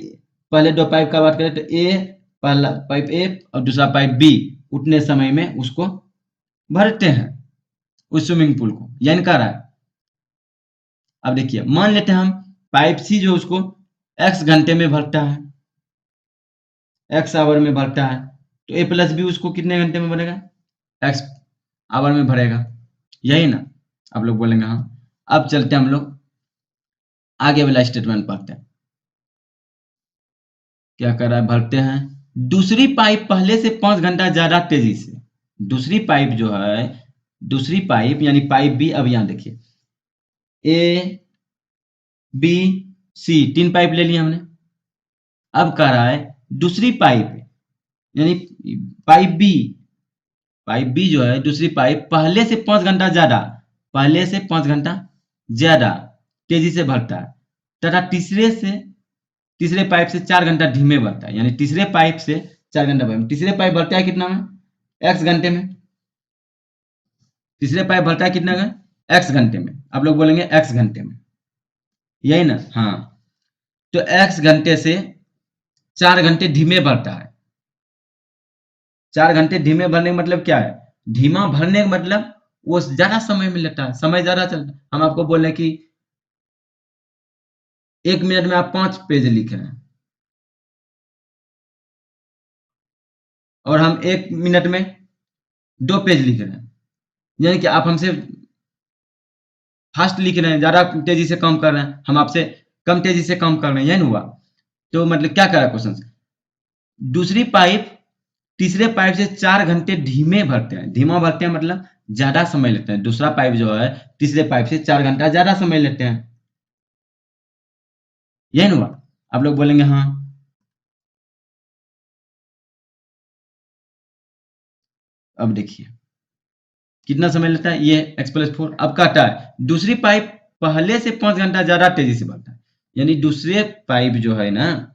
पहले 2 पाइप का बात करें तो ए, पहला पाइप ए और दूसरा पाइप बी उतने समय में उसको भरते हैं उस स्विमिंग पूल को, यानी कह रहा है। अब देखिए मान लेते हैं हम पाइप सी जो उसको x घंटे में भरता है, x आवर में भरता है, तो ए प्लस बी उसको कितने घंटे में भरेगा, x आवर में भरेगा। यही ना आप लोग बोलेंगे हाँ। अब चलते हैं हम लोग आगे वाला स्टेटमेंट पढ़ते हैं। क्या कर रहा है, भरते हैं दूसरी पाइप पहले से 5 घंटा ज्यादा तेजी से। दूसरी पाइप जो है, दूसरी पाइप यानी पाइप बी, अब यहां देखिए ए बी सी 3 पाइप ले लिए हमने। अब कह रहा है दूसरी पाइप यानी पाइप बी जो है दूसरी पाइप पहले से 5 घंटा ज्यादा, पहले से 5 घंटा ज्यादा तेजी से भरता है तथा तीसरे पाइप से 4 घंटा धीमे भरता है, यानी तीसरे पाइप से 4 घंटा भरता है। तीसरे पाइप भरता है कितना में, x घंटे में। तीसरे पाइप भरता है कितना में, x घंटे में। आप लोग बोलेंगे x घंटे में, यही ना हाँ। तो x घंटे से 4 घंटे धीमे भरता है, 4 घंटे धीमे भरने का मतलब क्या है? धीमा भरने का मतलब वो ज्यादा समय में लेता है, समय ज्यादा चलता है। हम आपको बोले कि 1 मिनट में आप 5 पेज लिख रहे हैं और हम 1 मिनट में 2 पेज लिख रहे हैं, यानी कि आप हमसे फास्ट लिख रहे हैं, ज्यादा तेजी से काम कर रहे हैं, हम आपसे कम तेजी से काम कर रहे हैं, यही ना हुआ? तो मतलब क्या करा क्वेश्चन? दूसरी पाइप तीसरे पाइप से 4 घंटे धीमे भरते हैं। धीमा भरते हैं मतलब ज्यादा समय लेते हैं। दूसरा पाइप जो है तीसरे पाइप से 4 घंटा ज्यादा समय लेते हैं, यही ना हुआ? आप लोग बोलेंगे हाँ। अब देखिए कितना समय लेता है, ये x+4। अब कहता है दूसरी पाइप पहले से 5 घंटा ज्यादा तेजी से भरता है, यानी दूसरे पाइप जो है ना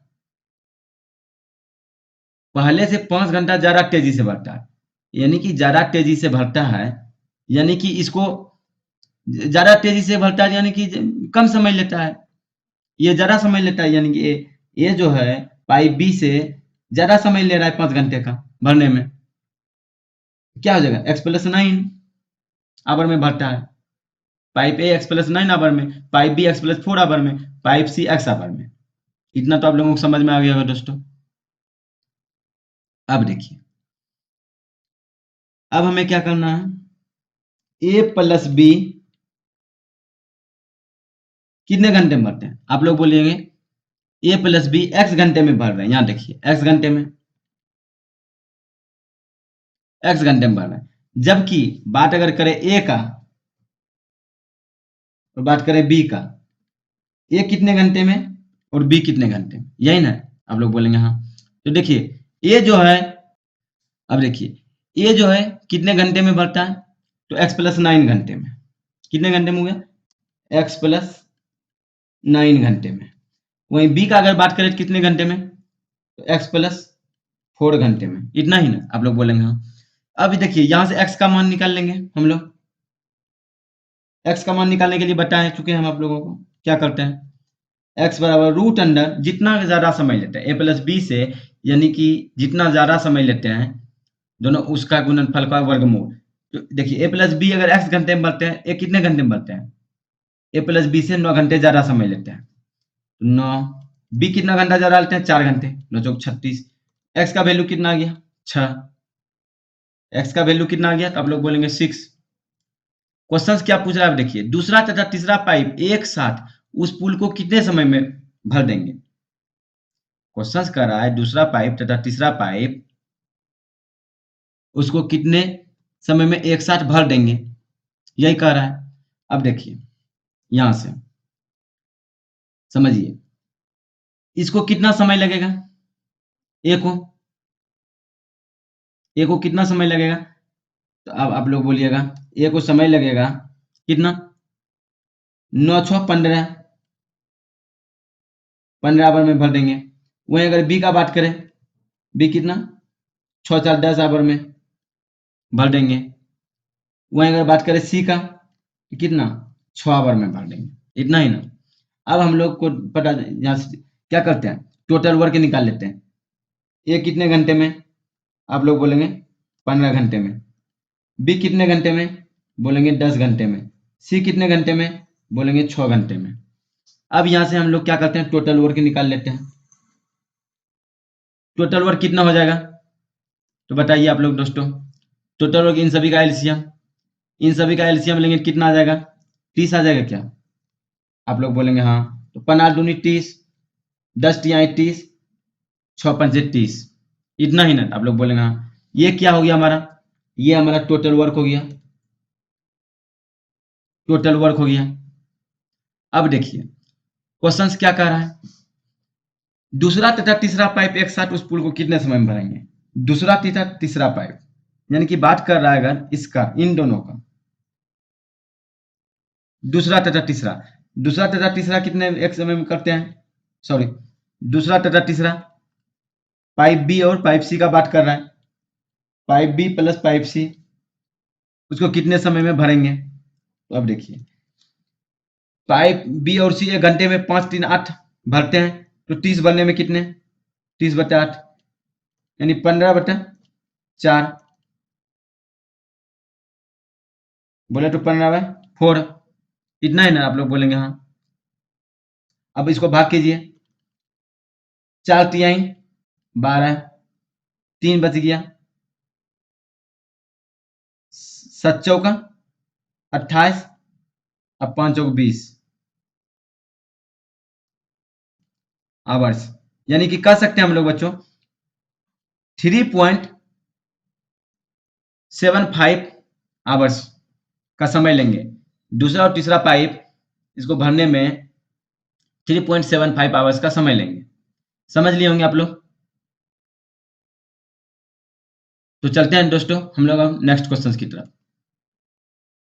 पहले से 5 घंटा ज्यादा तेजी से भरता है, यानी कि ज्यादा तेजी से भरता है, यानी कि इसको ज्यादा तेजी से भरता है, यानी कि कम समय लेता है। ये ज्यादा समय लेता है, यानी कि ये जो है पाइप बी से ज्यादा समय ले रहा है 5 घंटे का भरने में। क्या हो जाएगा? x+9 आवर में भरता है। पाइप ए x+9 आवर में, पाइप बी x+4 आवर में, पाइप सी x आवर में। इतना तो आप लोगों को समझ में आ गया होगा दोस्तों। अब देखिए अब हमें क्या करना है, ए प्लस बी कितने घंटे में भरते हैं? आप लोग बोलिएगे ए प्लस बी एक्स घंटे में भर रहे हैं। यहाँ देखिए एक्स घंटे में, एक्स घंटे में भर रहे हैं। जबकि बात अगर करें ए का और बात करें बी का, ए कितने घंटे में और बी कितने घंटे में, यही ना? आप लोग बोलेंगे हाँ। तो देखिए ए जो है, अब देखिए ए जो है कितने घंटे में भरता है? तो x+9 घंटे में। कितने घंटे में हो गया? x+9 घंटे में। वहीं बी का अगर बात करें कितने घंटे में, तो x+4 घंटे में। इतना ही ना? आप लोग बोलेंगे हाँ। अब देखिए यहां से x का मान निकाल लेंगे हम लोग। x का मान निकालने के लिए बताए चुके हैं हम आप लोगों को। क्या करते हैं, x बराबर रूट अंडर जितना ज्यादा समय लेते हैं ए प्लस बी से, यानी कि जितना ज्यादा समय लेते हैं दोनों, उसका गुणनफल का वर्गमूल। तो देखिए ए प्लस बी अगर x घंटे में बढ़ते हैं, ए कितने घंटे में बढ़ते हैं? ए प्लस बी से 9 घंटे ज्यादा समय लेते हैं। तो 9, बी कितना घंटा ज्यादा लेते हैं? 4 घंटे। 9 चौक 36। x का वैल्यू कितना आ गया? 6। x का वैल्यू कितना आ गया? तो आप लोग बोलेंगे 6। क्वेश्चन क्या पूछ रहा है? देखिए दूसरा तथा तीसरा पाइप एक साथ उस पुल को कितने समय में भर देंगे? क्वेश्चन कर रहा है दूसरा पाइप तथा तीसरा पाइप उसको कितने समय में एक साथ भर देंगे, यही कह रहा है। अब देखिए यहां से समझिए इसको कितना समय लगेगा, ए को, ए को कितना समय लगेगा? तो अब आप लोग बोलिएगा ए को समय लगेगा कितना? 9 6 15, 15 आवर में भर देंगे। वहीं अगर बी का बात करें, बी कितना? 6 4 10 आवर में भर देंगे। वहीं अगर बात करें सी का, कितना? 6 आवर में भर देंगे। इतना ही ना? अब हम लोग को पता, यहाँ से क्या करते हैं, टोटल वर्क निकाल लेते हैं। ए कितने घंटे में? आप लोग बोलेंगे 15 घंटे में। बी कितने घंटे में? बोलेंगे 10 घंटे में। सी कितने घंटे में? बोलेंगे 6 घंटे में। अब यहां से हम लोग क्या करते हैं, टोटल वर्क निकाल लेते हैं। टोटल वर्क कितना हो जाएगा? तो बताइए आप लोग दोस्तों, टोटल वर्क इन सभी का एलसीएम, इन सभी का एलसीएम लेंगे कितना आ जाएगा? 30 आ जाएगा क्या? आप लोग बोलेंगे हाँ। तो 15 दूनी 30, 10 तिया 30, 6 पंजे 30। इतना ही ना? आप लोग बोलेंगे हाँ। ये क्या हो गया हमारा? ये हमारा टोटल वर्क हो गया, टोटल वर्क हो गया। अब देखिए क्वेश्चंस क्या कह रहा है, दूसरा तथा तीसरा पाइप एक साथ उस पुल को कितने समय में भरेंगे? दूसरा तथा तीसरा पाइप, यानी कि बात कर रहा है अगर इसका, इन दोनों का, दूसरा तथा तीसरा, दूसरा तथा तीसरा कितने एक समय में करते हैं? सॉरी, दूसरा तथा तीसरा पाइप बी और पाइप सी का बात कर रहा है। पाइप बी प्लस पाइप सी, उसको कितने समय में भरेंगे? तो अब देखिए पाइप बी और सी एक घंटे में 5 3 8 भरते हैं, तो 30 भरने में कितने? 30 बटा 8, यानी 15 बटा 4, बोले तो 15/4, इतना ही ना, आप लोग बोलेंगे हाँ। अब इसको भाग कीजिए, 4 तिहाई 12, 3 बच गया, 7 चौका 28, अब 5 चौक 20 आवर्स, यानी कि कह सकते हैं हम लोग बच्चों 3.75 आवर्स का समय लेंगे। दूसरा और तीसरा पाइप इसको भरने में 3.75 आवर्स का समय लेंगे। समझ लिए होंगे आप लोग। तो चलते हैं दोस्तों हम लोग अब नेक्स्ट क्वेश्चन की तरफ।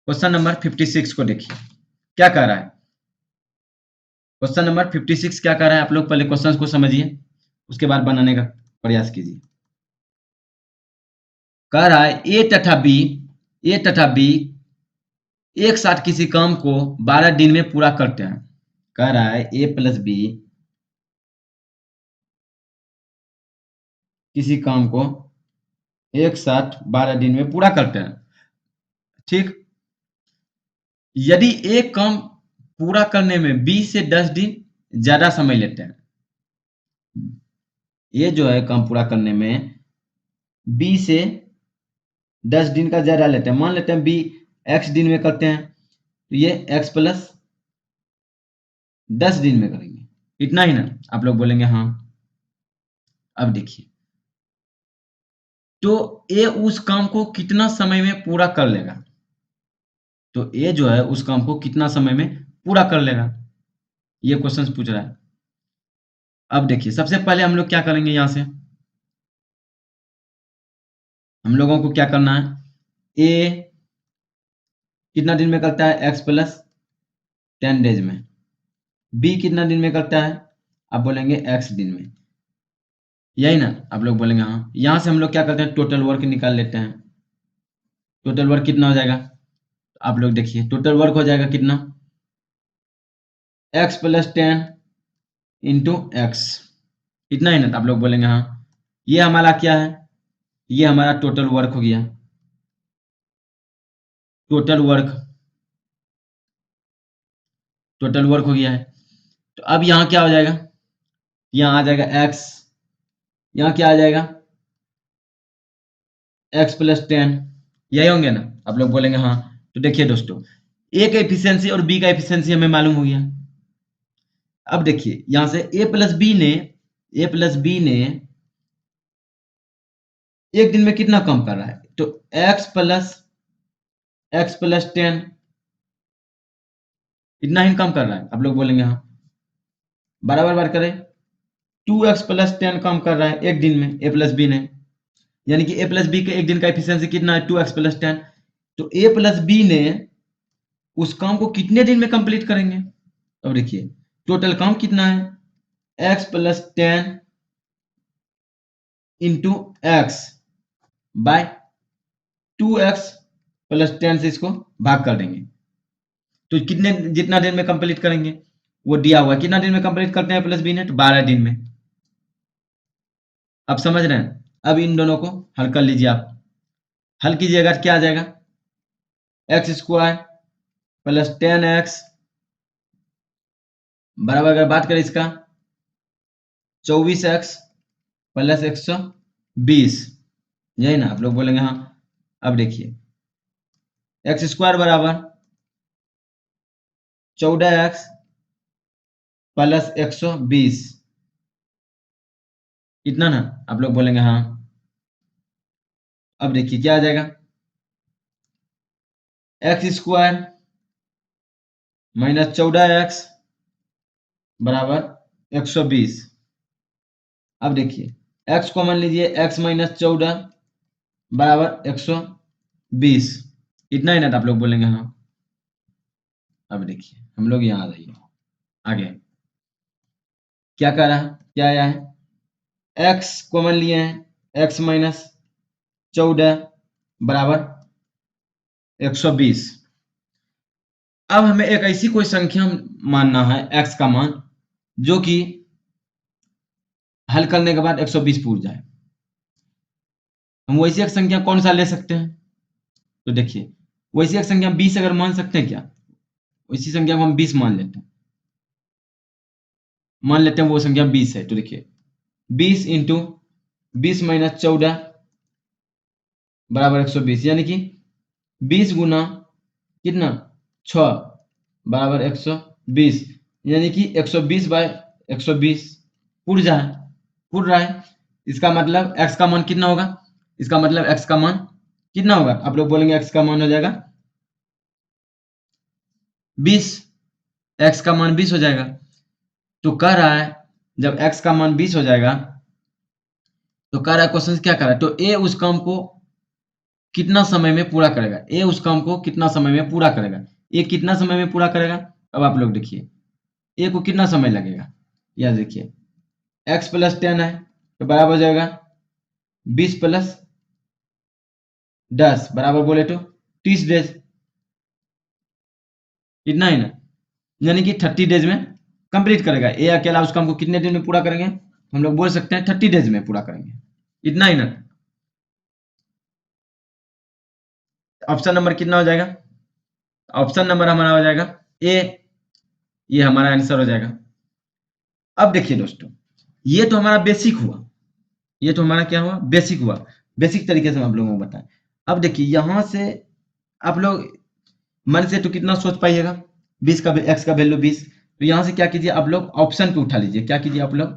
क्वेश्चन नंबर 56 को देखिए क्या कह रहा है। क्वेश्चन नंबर 56 क्या कह रहा है, आप लोग पहले क्वेश्चन को समझिए, उसके बाद बनाने का प्रयास कीजिए। कह रहा है ए तथा बी एक साथ किसी काम को 12 दिन में पूरा करते हैं। कह रहा है ए प्लस बी किसी काम को एक साथ 12 दिन में पूरा करते हैं, ठीक। यदि एक काम पूरा करने में 20 से 10 दिन ज्यादा समय लेते हैं, ये जो है काम पूरा करने में 20 से 10 दिन का ज्यादा लेते हैं। मान लेते हैं बी x दिन में करते हैं, तो ये x प्लस 10 दिन में करेंगे, इतना ही ना, आप लोग बोलेंगे हाँ। अब देखिए, तो ए उस काम को कितना समय में पूरा कर लेगा, तो ए जो है उस काम को कितना समय में पूरा कर लेगा, ये क्वेश्चन पूछ रहा है। अब देखिए सबसे पहले हम लोग क्या करेंगे, यहां से हम लोगों को क्या करना है, ए कितना दिन में करता है, x प्लस 10 डेज में। बी कितना दिन में करता है, आप बोलेंगे x दिन में, यही ना, आप लोग बोलेंगे हाँ। यहां से हम लोग क्या करते हैं, टोटल वर्क निकाल लेते हैं। टोटल वर्क कितना हो जाएगा, आप लोग देखिए टोटल वर्क हो जाएगा कितना, x प्लस 10 इंटू एक्स, इतना ही ना, आप लोग बोलेंगे हाँ। ये हमारा क्या है, ये हमारा टोटल वर्क हो गया, टोटल वर्क हो गया है। तो अब यहाँ क्या हो जाएगा, यहाँ आ जाएगा x, यहाँ क्या आ जाएगा x प्लस 10, यही होंगे ना, आप लोग बोलेंगे हाँ। तो देखिए दोस्तों, ए का एफिशिएंसी और बी का एफिशिएंसी हमें मालूम हो गया। अब देखिए यहां से ए प्लस बी ने एक दिन में कितना कम कर रहा है, तो x प्लस 10 इतना ही कम कर रहा है, आप लोग बोलेंगे हाँ। बराबर बार करें, 2x प्लस 10 कम कर रहा है एक दिन में ए प्लस बी ने, यानी कि ए प्लस बी के एक दिन का एफिशिएंसी कितना है, 2x प्लस 10। तो ए प्लस बी ने उस काम को कितने दिन में कंप्लीट करेंगे, अब देखिए टोटल काम कितना है, x plus 10 into x by 2x plus 10 से इसको भाग कर देंगे, तो कितने जितना दिन में कंप्लीट करेंगे वो दिया हुआ है, कितना दिन में कंप्लीट करते हैं प्लस बी ने, तो 12 दिन में। अब समझ रहे हैं, अब इन दोनों को हल कर लीजिए, आप हल कीजिएगा क्या आ जाएगा, एक्स स्क्वायर प्लस 10x बराबर, अगर बात करें इसका 24x प्लस 120, यही ना, आप लोग बोलेंगे हाँ। अब देखिए एक्स स्क्वायर बराबर 14x प्लस 120, इतना ना, आप लोग बोलेंगे हाँ। अब देखिए क्या आ जाएगा, एक्स स्क्वायर माइनस 14x बराबर 120। अब देखिए x को मान लीजिए, x माइनस 14 बराबर 120, इतना ही ना, तो आप लोग बोलेंगे हाँ। अब देखिए हम लोग यहाँ आ जाइए आगे, क्या कर रहा है, क्या आया है, x कॉमन लिए हैं, x माइनस 14 बराबर 120। अब हमें एक ऐसी कोई संख्या मानना है x का मान जो कि हल करने के बाद 120 पूछ जाए। हम वैसी एक संख्या कौन सा ले सकते हैं? तो देखिए, वैसी एक संख्या 20 अगर मान सकते हैं क्या? वैसी संख्या को हम 20 मान लेते हैं। मान लेते हैं वो संख्या 20 है। तो देखिए 20 इंटू 20 माइनस 14 बराबर 120, यानी कि 20 गुना कितना 6 बराबर 120, यानी कि 120 बाय 120 पुर जाए पुर रहा है। इसका मतलब x का मान कितना होगा? इसका मतलब x का मान कितना होगा? आप लोग बोलेंगे x का मान हो जाएगा 20, x का मान 20 हो जाएगा। तो कह रहा है जब x का मान 20 हो जाएगा तो कह रहा है क्वेश्चन क्या कर रहा है, तो a उस काम को कितना समय में पूरा करेगा? ए उस काम को कितना समय में पूरा करेगा? ए कितना समय में पूरा करेगा? अब आप लोग देखिए ए को कितना समय लगेगा। यह देखिए x प्लस 10 है तो बराबर हो जाएगा 20 प्लस 10 बराबर बोले तो 30 डेज, इतना ही ना, यानी कि 30 डेज में कंप्लीट करेगा। ए अकेला उस काम को कितने दिन में पूरा करेंगे? हम लोग बोल सकते हैं 30 डेज में पूरा करेंगे, इतना ही ना। ऑप्शन नंबर कितना हो जाएगा? ऑप्शन नंबर हमारा हो जाएगा ए, ये हमारा आंसर हो जाएगा। अब देखिए दोस्तों, ये तो हमारा बेसिक हुआ, ये तो हमारा क्या हुआ? बेसिक हुआ। बेसिक तरीके से हम आप लोगों को बताएं। अब देखिए यहां से आप लोग मन से तो कितना सोच पाइएगा, 20 का एक्स का वैल्यू 20, तो यहां से क्या कीजिए आप लोग ऑप्शन पे उठा लीजिए। क्या कीजिए आप लोग,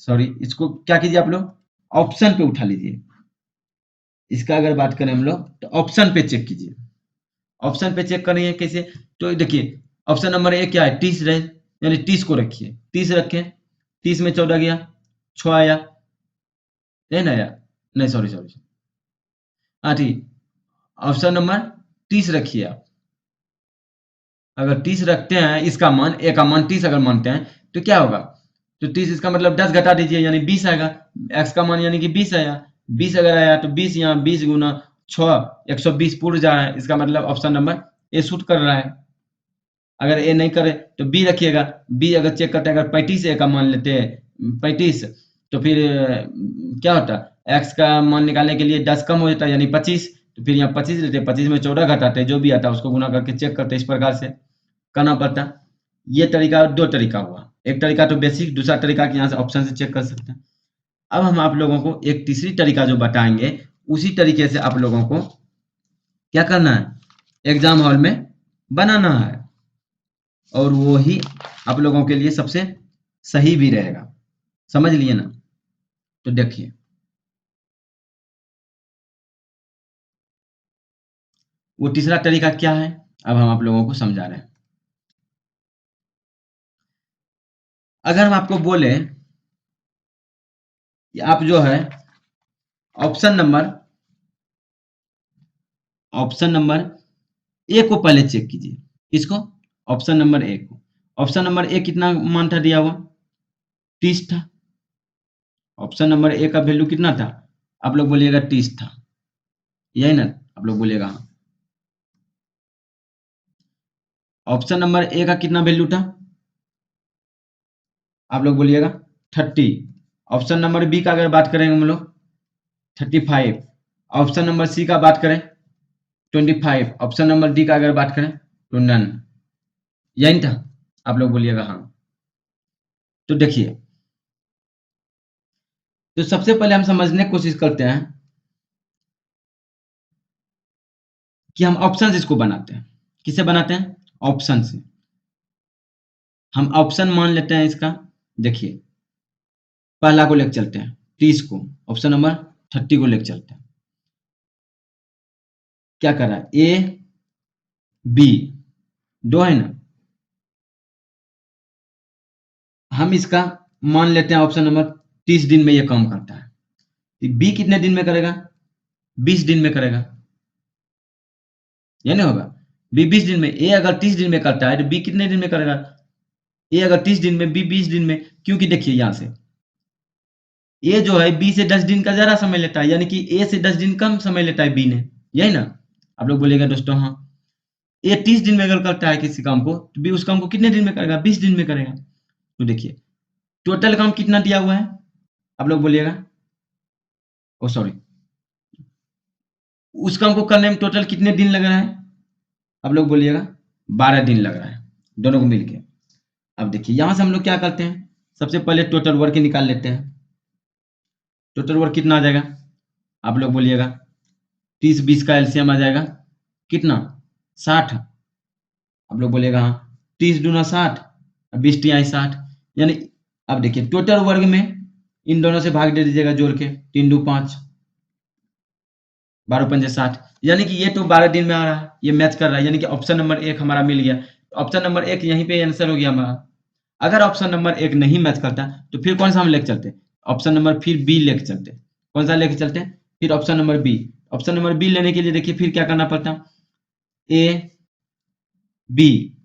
सॉरी इसको क्या कीजिए आप लोग ऑप्शन पे उठा लीजिए। इसका अगर बात करें हम लोग तो ऑप्शन पे चेक कीजिए। ऑप्शन पे चेक करेंगे कैसे? तो देखिए ऑप्शन नंबर ए क्या है? 30 रहे, यानी 30 को रखिए, 30 रखें, 30 में 14 गया, 6 आया, है ना आया? नहीं सॉरी सॉरी, हाँ ठीक, ऑप्शन नंबर 30 रखिए आप। अगर 30 रखते हैं, इसका मान ए का मान 30 अगर मानते हैं तो क्या होगा? तो 30 इसका मतलब 10 घटा दीजिए यानी 20 आएगा। एक्स का मान यानी कि 20 आया, 20 अगर आया तो 20 यहाँ 20 गुना 6 120 पूर्ण जा रहा है। इसका मतलब ऑप्शन नंबर ए शूट कर रहा है। अगर ए नहीं करे तो बी रखिएगा। बी अगर चेक करते हैं, अगर 35 ए का मान लेते हैं 35, तो फिर क्या होता है? एक्स का मान निकालने के लिए 10 कम हो जाता है यानी 25, तो फिर यहाँ 25 लेते हैं, 25 में 14 घटाते हैं, जो भी आता है उसको गुना करके चेक करते हैं। इस प्रकार से करना पड़ता है। ये तरीका, दो तरीका हुआ, एक तरीका तो बेसिक, दूसरा तरीका कि यहाँ से ऑप्शन से चेक कर सकते हैं। अब हम आप लोगों को एक तीसरी तरीका जो बताएंगे, उसी तरीके से आप लोगों को क्या करना है, एग्जाम हॉल में बनाना है, और वो ही आप लोगों के लिए सबसे सही भी रहेगा। समझ लिए ना? तो देखिए वो तीसरा तरीका क्या है, अब हम आप लोगों को समझा रहे हैं। अगर हम आपको बोले कि आप जो है ऑप्शन नंबर ए को पहले चेक कीजिए। इसको ऑप्शन नंबर ए को, ऑप्शन नंबर ए कितना मान था दिया हुआ? 30 था। ऑप्शन नंबर ए का वैल्यू कितना था? आप लोग बोलिएगा 30 था, यही ना? आप लोग बोलिएगा हाँ। ऑप्शन नंबर ए का कितना वैल्यू था? आप लोग बोलिएगा 30। ऑप्शन नंबर बी का अगर बात करेंगे हम लोग 35। ऑप्शन नंबर सी का बात करें 25। ऑप्शन नंबर डी का अगर बात करें तो नन। यही था? आप लोग बोलिएगा हाँ। तो देखिए, तो सबसे पहले हम समझने की कोशिश करते हैं कि हम ऑप्शन इसको बनाते हैं। किसे बनाते हैं? ऑप्शन से। हम ऑप्शन मान लेते हैं इसका। देखिए पहला को लेकर चलते हैं 30 को, ऑप्शन नंबर 30 को लेकर चलते हैं। क्या कर रहा है? ए बी दो है ना, हम इसका मान लेते हैं ऑप्शन नंबर 30 दिन में ये काम करता है। बी कितने दिन में करेगा? 20 दिन में करेगा, ये नहीं होगा? बी 20 दिन में, ए अगर 30 दिन में करता है तो बी कितने दिन में करेगा? ए अगर 30 दिन में, बी 20 दिन में। क्योंकि देखिए यहां से ए जो है बी से 10 दिन का ज्यादा समय लेता है, यानी कि ए से 10 दिन कम समय लेता है बी ने, यही ना? आप लोग बोलेगा दोस्तों हाँ। ए 30 दिन में अगर करता है किसी काम को तो बी उस काम को कितने दिन में करेगा? 20 दिन में करेगा। तो देखिए टोटल काम कितना दिया हुआ है? आप लोग बोलिएगा, ओ सॉरी, उस काम को करने में टोटल कितने दिन लग रहा है? आप लोग बोलिएगा 12 दिन लग रहा है दोनों को मिलके। अब देखिए यहां से हम लोग क्या करते हैं, सबसे पहले टोटल वर्क निकाल लेते हैं। टोटल वर्क कितना आ जाएगा? आप लोग बोलिएगा 30-20 का एलसीएम आ जाएगा कितना? 60। आप लोग बोलिएगा हाँ 30 दूना 60 और 20 तिहाई 60, यानी अब देखिए टोटल वर्ग में इन दोनों से भाग दे दीजिएगा जोड़ के, 3 दू 5, 12 पंजे 60, यानी कि ये तो 12 दिन में आ रहा है, ये मैच कर रहा है, यानी कि ऑप्शन नंबर 1 हमारा मिल गया। ऑप्शन नंबर 1 यहीं पे आंसर हो गया हमारा। अगर ऑप्शन नंबर 1 नहीं मैच करता तो फिर कौन सा हम लेके चलते? ऑप्शन नंबर फिर बी लेके चलते। कौन सा लेके चलते? फिर option number B. Option number B लेने के लिए देखिए फिर क्या करना पड़ता? A B.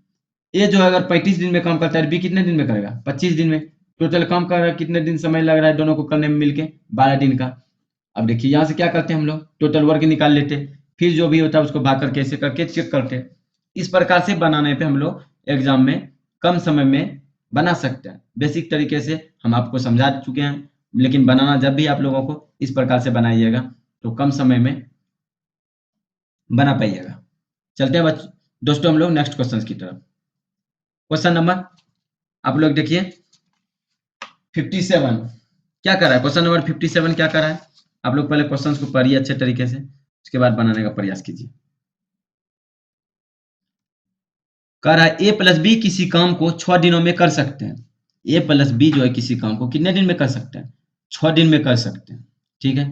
ए जो है अगर 35 दिन में काम करता है, बी कितने दिन में करेगा? 25 दिन में। टोटल काम कर रहा है कितने दिन समय लग रहा है दोनों को करने में मिलके? 12 दिन का। अब देखिए यहाँ से क्या करते हैं हम लोग, टोटल वर्क निकाल लेते, फिर जो भी होता है उसको भाग करके ऐसे करके चेक करते। इस प्रकार से बनाने पे हम लोग एग्जाम में कम समय में बना सकते हैं। बेसिक तरीके से हम आपको समझा चुके हैं, लेकिन बनाना जब भी आप लोगों को इस प्रकार से बनाइएगा तो कम समय में बना पाइएगा। चलते हैं दोस्तों हम लोग नेक्स्ट क्वेश्चन की तरफ। क्वेश्चन नंबर आप लोग देखिए 57 क्या कर रहा है? क्वेश्चन नंबर 57 क्या कर रहा है? आप लोग पहले क्वेश्चन को पढ़िए अच्छे तरीके से, उसके बाद बनाने का प्रयास कीजिए। कह रहा है ए प्लस बी किसी काम को 6 दिनों में कर सकते हैं। ए प्लस बी जो है किसी काम को कितने दिन में कर सकते हैं? 6 दिन में कर सकते हैं। ठीक है,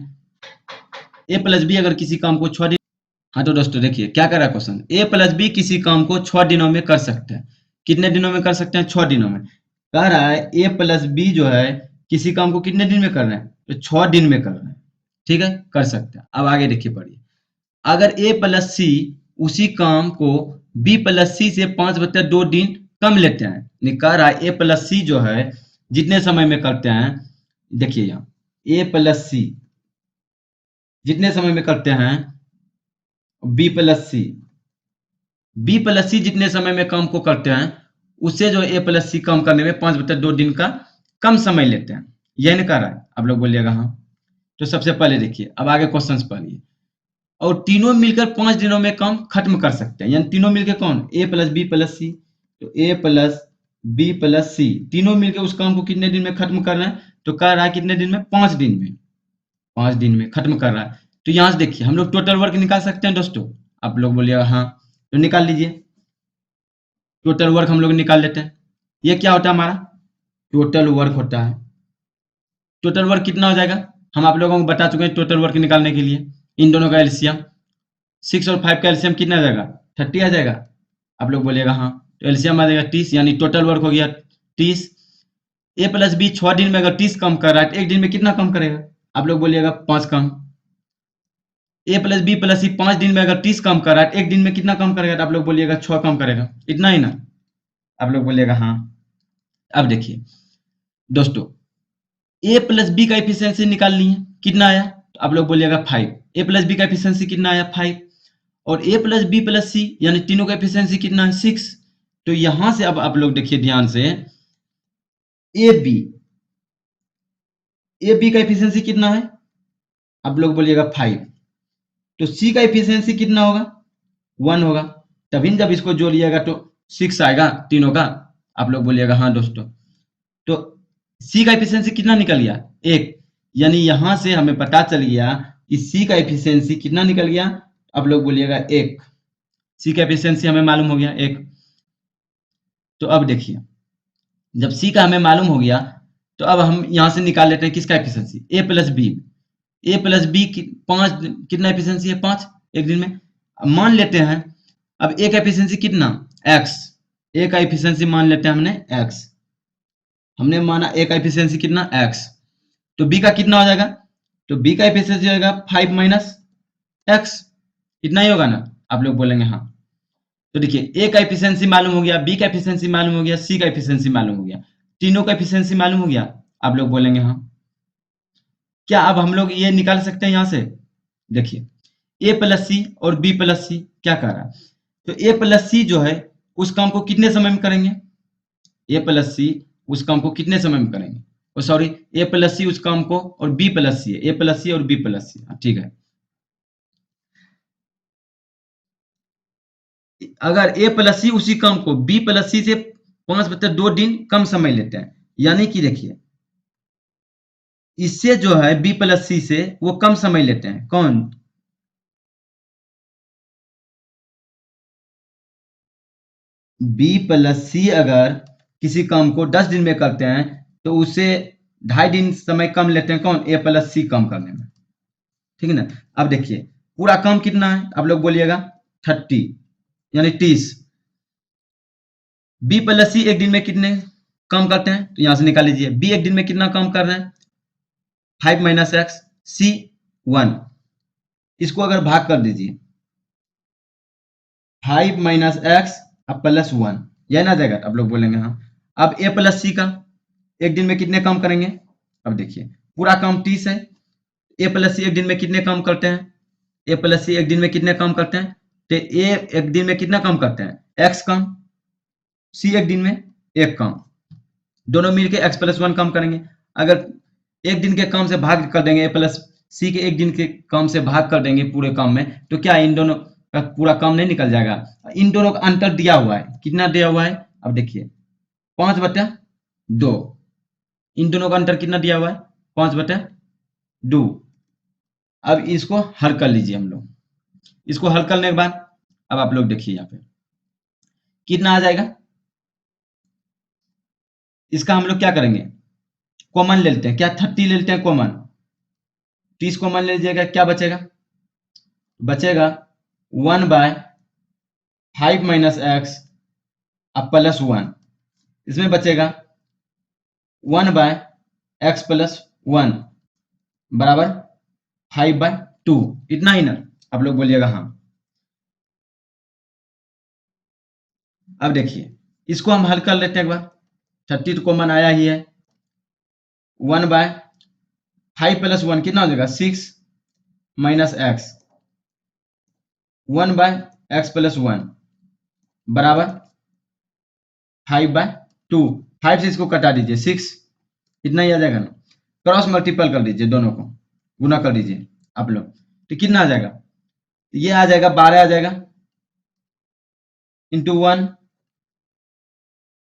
ए प्लस बी अगर किसी काम को 6 दिन, हाँ तो दोस्तों देखिए क्या कर रहा है क्वेश्चन, ए प्लस बी किसी काम को 6 दिनों में कर सकते हैं। कितने दिनों में कर सकते हैं? 6 दिनों में। कह रहा है ए प्लस बी जो है किसी काम को कितने दिन में कर रहे हैं? तो 6 दिन में कर रहे हैं। ठीक है, कर सकते हैं। अब आगे देखिए पढ़िए, अगर ए प्लस सी उसी काम को बी प्लस सी से 5/2 दिन कम लेते हैं, कह रहा है ए प्लस सी जो है जितने समय में करते हैं, देखिए यहाँ ए प्लस सी जितने समय में करते हैं, बी प्लस सी जितने समय में काम को करते हैं उससे जो ए प्लस सी काम करने में 5/2 दिन का कम समय लेते हैं, यह नहीं कह रहा है। आप लोग बोलिएगा हाँ। तो सबसे पहले देखिए अब आगे क्वेश्चन पढ़िए, और तीनों मिलकर 5 दिनों में काम खत्म कर सकते हैं, यानी तीनों मिलकर कौन? ए प्लस बी प्लस सी। तो ए प्लस बी प्लस सी तीनों मिलकर उस काम को कितने दिन में खत्म कर रहे हैं? तो कह रहा है कितने दिन में? 5 दिन में। 5 दिन में खत्म कर रहा है। तो यहां से देखिए हम लोग टोटल वर्क निकाल सकते हैं दोस्तों। आप लोग बोलिएगा हाँ, तो निकाल लीजिए। टोटल वर्क हम लोग निकाल लेते हैं। ये क्या होता है हमारा? टोटल वर्क होता है। टोटल वर्क कितना हो जाएगा? हम आप लोगों को बता चुके हैं टोटल वर्क निकालने के लिए इन दोनों का एलसीएम 6 और 5 का एलसीएम कितना आ जाएगा? 30 आ जाएगा। आप लोग बोलिएगा हाँ, तो एलसीएम आ जाएगा 30, यानी टोटल वर्क हो गया 30। ए प्लस बी 6 दिन में अगर 30 कम कर रहा है तो 1 दिन में कितना कम करेगा? आप लोग बोलिएगा 5 कम। ए प्लस बी प्लस सी 5 दिन में अगर 30 कम कर रहा है 1 दिन में कितना कम करेगा? तो आप लोग बोलिएगा 6 कम करेगा। इतना ही ना? आप लोग बोलिएगा हाँ। अब देखिए दोस्तों ए प्लस बी का एफिशिएंसी निकाल लिए, कितना आया? तो आप लोग बोलिएगा 5। ए प्लस बी का एफिशिएंसी कितना आया? 5। और ए प्लस बी प्लस सी यानी तीनों का एफिशिएंसी कितना है? 6। तो यहां से अब आप लोग देखिए ध्यान से, ए बी का एफिशिएंसी कितना है? आप लोग बोलिएगा 5। तो सी का एफिशिएंसी कितना होगा? 1 होगा। तभी जब इसको जोड़िएगा तो 6 आएगा तीनों का। आप लोग बोलिएगा हाँ दोस्तों। तो सी का एफिशिएंसी कितना निकल गया? 1। यानी यहां से हमें पता चल गया कि सी का एफिशिएंसी कितना निकल गया? आप लोग बोलिएगा 1। सी का एफिशिएंसी हमें मालूम हो गया 1। तो अब देखिए जब सी का हमें मालूम हो गया तो अब हम यहां से निकाल लेते हैं किसका एफिशिएंसी? ए प्लस बी। ए प्लस बी की 5 कितना एफिशिएंसी है? 5 1 दिन में। अब मान लेते हैं अब ए का एफिशिएंसी कितना? एक्स। ए का एफिशिएंसी मान लेते हैं हमने एक्स। हमने माना ए का एफिशिएंसी कितना? एक्स। तो बी का कितना हो जाएगा? तो बी का एफिशिएंसी होगा 5 माइनस एक्स। इतना ही होगा ना? आप लोग बोलेंगे हाँ। तो देखिए ए का एफिशिएंसी मालूम हो गया, बी का एफिशिएंसी मालूम हो गया, सी का एफिशिएंसी मालूम हो गया, तीनों का एफिशिएंसी मालूम हो गया। आप लोग बोलेंगे हाँ। क्या अब हम लोग ये निकाल सकते हैं यहां से? देखिए ए प्लस सी और बी प्लस सी क्या कर रहा है? तो ए प्लस सी जो है उस काम को कितने समय में करेंगे? ए प्लस सी उस काम को कितने समय में करेंगे? ओ सॉरी, ए प्लस सी उस काम को, और बी प्लस सी है, ए प्लस सी और बी प्लस सी, ठीक है। अगर ए प्लस सी उसी काम को बी प्लस सी से 5/2 दिन कम समय लेते हैं, यानी कि देखिए इससे जो है बी प्लस सी से वो कम समय लेते हैं। कौन? बी प्लस सी अगर किसी काम को 10 दिन में करते हैं तो उससे 2.5 दिन समय कम लेते हैं। कौन? ए प्लस सी काम करने में। ठीक है ना। अब देखिए पूरा काम कितना है, आप लोग बोलिएगा 30 यानी 30। बी प्लस सी एक दिन में कितने काम करते हैं, तो यहां से निकाल लीजिए। बी एक दिन में कितना काम कर रहे हैं? 5 माइनस एक्स, सी 1। इसको अगर भाग कर दीजिए 5 माइनस एक्स अब प्लस 1, यह ना जाएगा, आप लोग बोलेंगे हाँ। अब ए प्लस सी का एक दिन में कितने काम करेंगे? अब देखिए पूरा काम 30 है। ए प्लस सी एक दिन में कितने काम करते हैं? ए प्लस सी एक दिन में कितने काम करते हैं? तो ए एक दिन में कितना काम करते हैं? एक्स काम। सी एक दिन में एक काम, दोनों मिलके एक्स प्लस 1 काम करेंगे। अगर एक दिन के काम से भाग कर देंगे, ए प्लस सी के एक दिन के काम से भाग कर देंगे पूरे काम में, तो क्या इन दोनों का पूरा काम नहीं निकल जाएगा? इन दोनों का अंतर दिया हुआ है, कितना दिया हुआ है? अब देखिए 5/2। इन दोनों का अंतर कितना दिया हुआ है? 5/2। अब इसको हल कर लीजिए हम लोग। इसको हल करने के बाद अब आप लोग देखिए यहाँ पे कितना आ जाएगा। इसका हम लोग क्या करेंगे? कॉमन ले लेते हैं। क्या 30 ले लेते हैं कॉमन? 30 कॉमन ले लीजिएगा, क्या बचेगा? बचेगा 1/5 माइनस एक्स अब प्लस 1। इसमें बचेगा 1/x प्लस 1 बराबर 5/2। इतना ही ना, आप लोग बोलिएगा हाँ। अब देखिए इसको हम हल कर लेते हैं एक बार। 30 तो कॉमन आया ही है। 1/5 प्लस 1 कितना हो जाएगा? 6 माइनस एक्स 1/x प्लस 1 बराबर 5/2। 5 से इसको कटा दीजिए 6, इतना ही आ जाएगा ना। क्रॉस मल्टीपल कर दीजिए, दोनों को गुना कर दीजिए आप लोग, तो कितना आ जाएगा? ये आ जाएगा 12 आ जाएगा into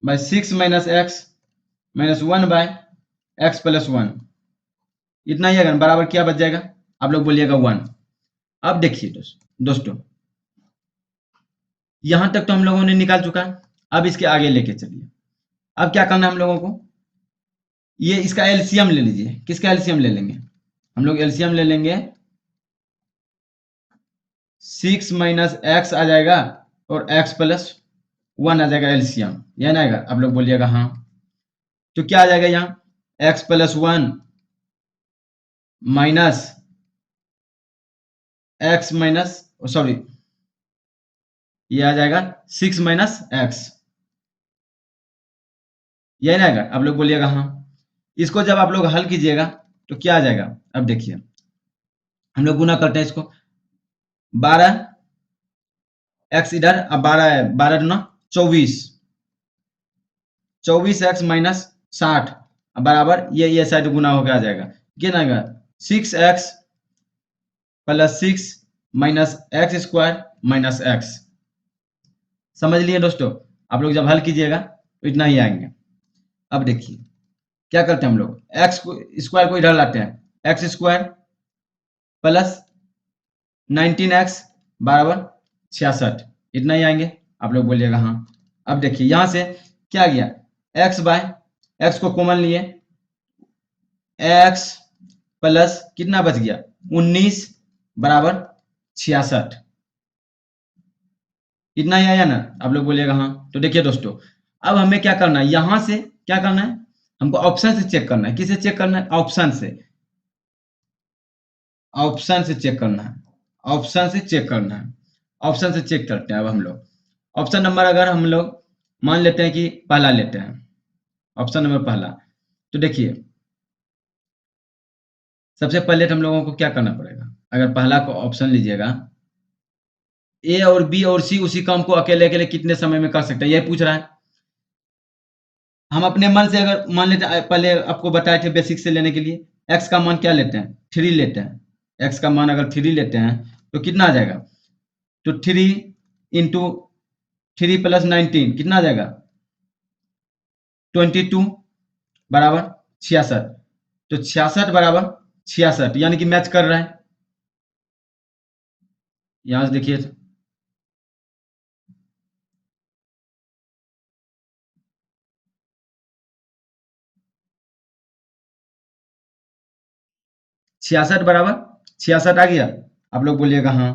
1/6 minus x minus 1/x plus 1, इतना ही आएगा ना। बराबर क्या बच जाएगा? आप लोग बोलिएगा 1। अब देखिए दोस्तों यहां तक तो हम लोगों ने निकाल चुका है। अब इसके आगे लेके चलिए। अब क्या करना है हम लोगों को? ये इसका एलसीएम ले लीजिए। किसका एलसीएम ले लेंगे? हम लोग एलसीएम ले लेंगे। 6 माइनस एक्स आ जाएगा और x प्लस 1 आ जाएगा एलसीएम, यह ना आएगा? आप लोग बोलिएगा हाँ। तो क्या आ जाएगा यहाँ? x plus 1 minus x minus sorry ये आ जाएगा 6 माइनस एक्स, यही ना आएगा? आप लोग बोलिएगा हाँ। इसको जब आप लोग हल कीजिएगा तो क्या आ जाएगा? अब देखिए हम लोग गुना करते हैं इसको। 12 एक्स इधर, अब 12 है, 12 दूना 24, 24x माइनस 60 बराबर ये साइड गुना होकर आ जाएगा। कितना आएगा? 6x plus 6 minus x square minus x. समझ लिए दोस्तों? आप लोग जब हल कीजिएगा तो इतना ही आएंगे। अब देखिए क्या करते हैं हम लोग, एक्स स्क्वायर को इधर लाते हैं, एक्स स्क्वायर प्लस 19x बराबर 66, इतना ही आएंगे? आप लोग बोलिएगा हाँ। अब देखिए यहां से क्या गया? x को कॉमन लिए, x प्लस कितना बच गया? 19 बराबर 66, इतना ही आया ना? आप लोग बोलिएगा हाँ। तो देखिए दोस्तों अब हमें क्या करना है, यहां से क्या करना है? हमको ऑप्शन से चेक करना है। किसे चेक करना है? ऑप्शन से। ऑप्शन से चेक करना है। ऑप्शन से चेक करना है। ऑप्शन से चेक करते हैं। अब हम लोग ऑप्शन नंबर अगर हम लोग मान लेते हैं कि पहला लेते हैं, ऑप्शन नंबर पहला, तो देखिए सबसे पहले हम लोगों को क्या करना पड़ेगा? अगर पहला को ऑप्शन लीजिएगा, ए और बी और सी उसी काम को अकेले अकेले कितने समय में कर सकते हैं, यही पूछ रहा है। हम अपने मन से अगर मान लेते हैं, पहले आपको बताए थे बेसिक से लेने के लिए, एक्स का मान क्या लेते हैं? 3 लेते हैं। एक्स का मान अगर 3 लेते हैं तो कितना आ जाएगा? तो 3 इंटू 3 + 19 कितना आ जाएगा 22 बराबर 66। तो 66 बराबर 66 यानी कि मैच कर रहा है। यहां से देखिए 66 बराबर 66 आ गया। आप लोग बोलिएगा हाँ।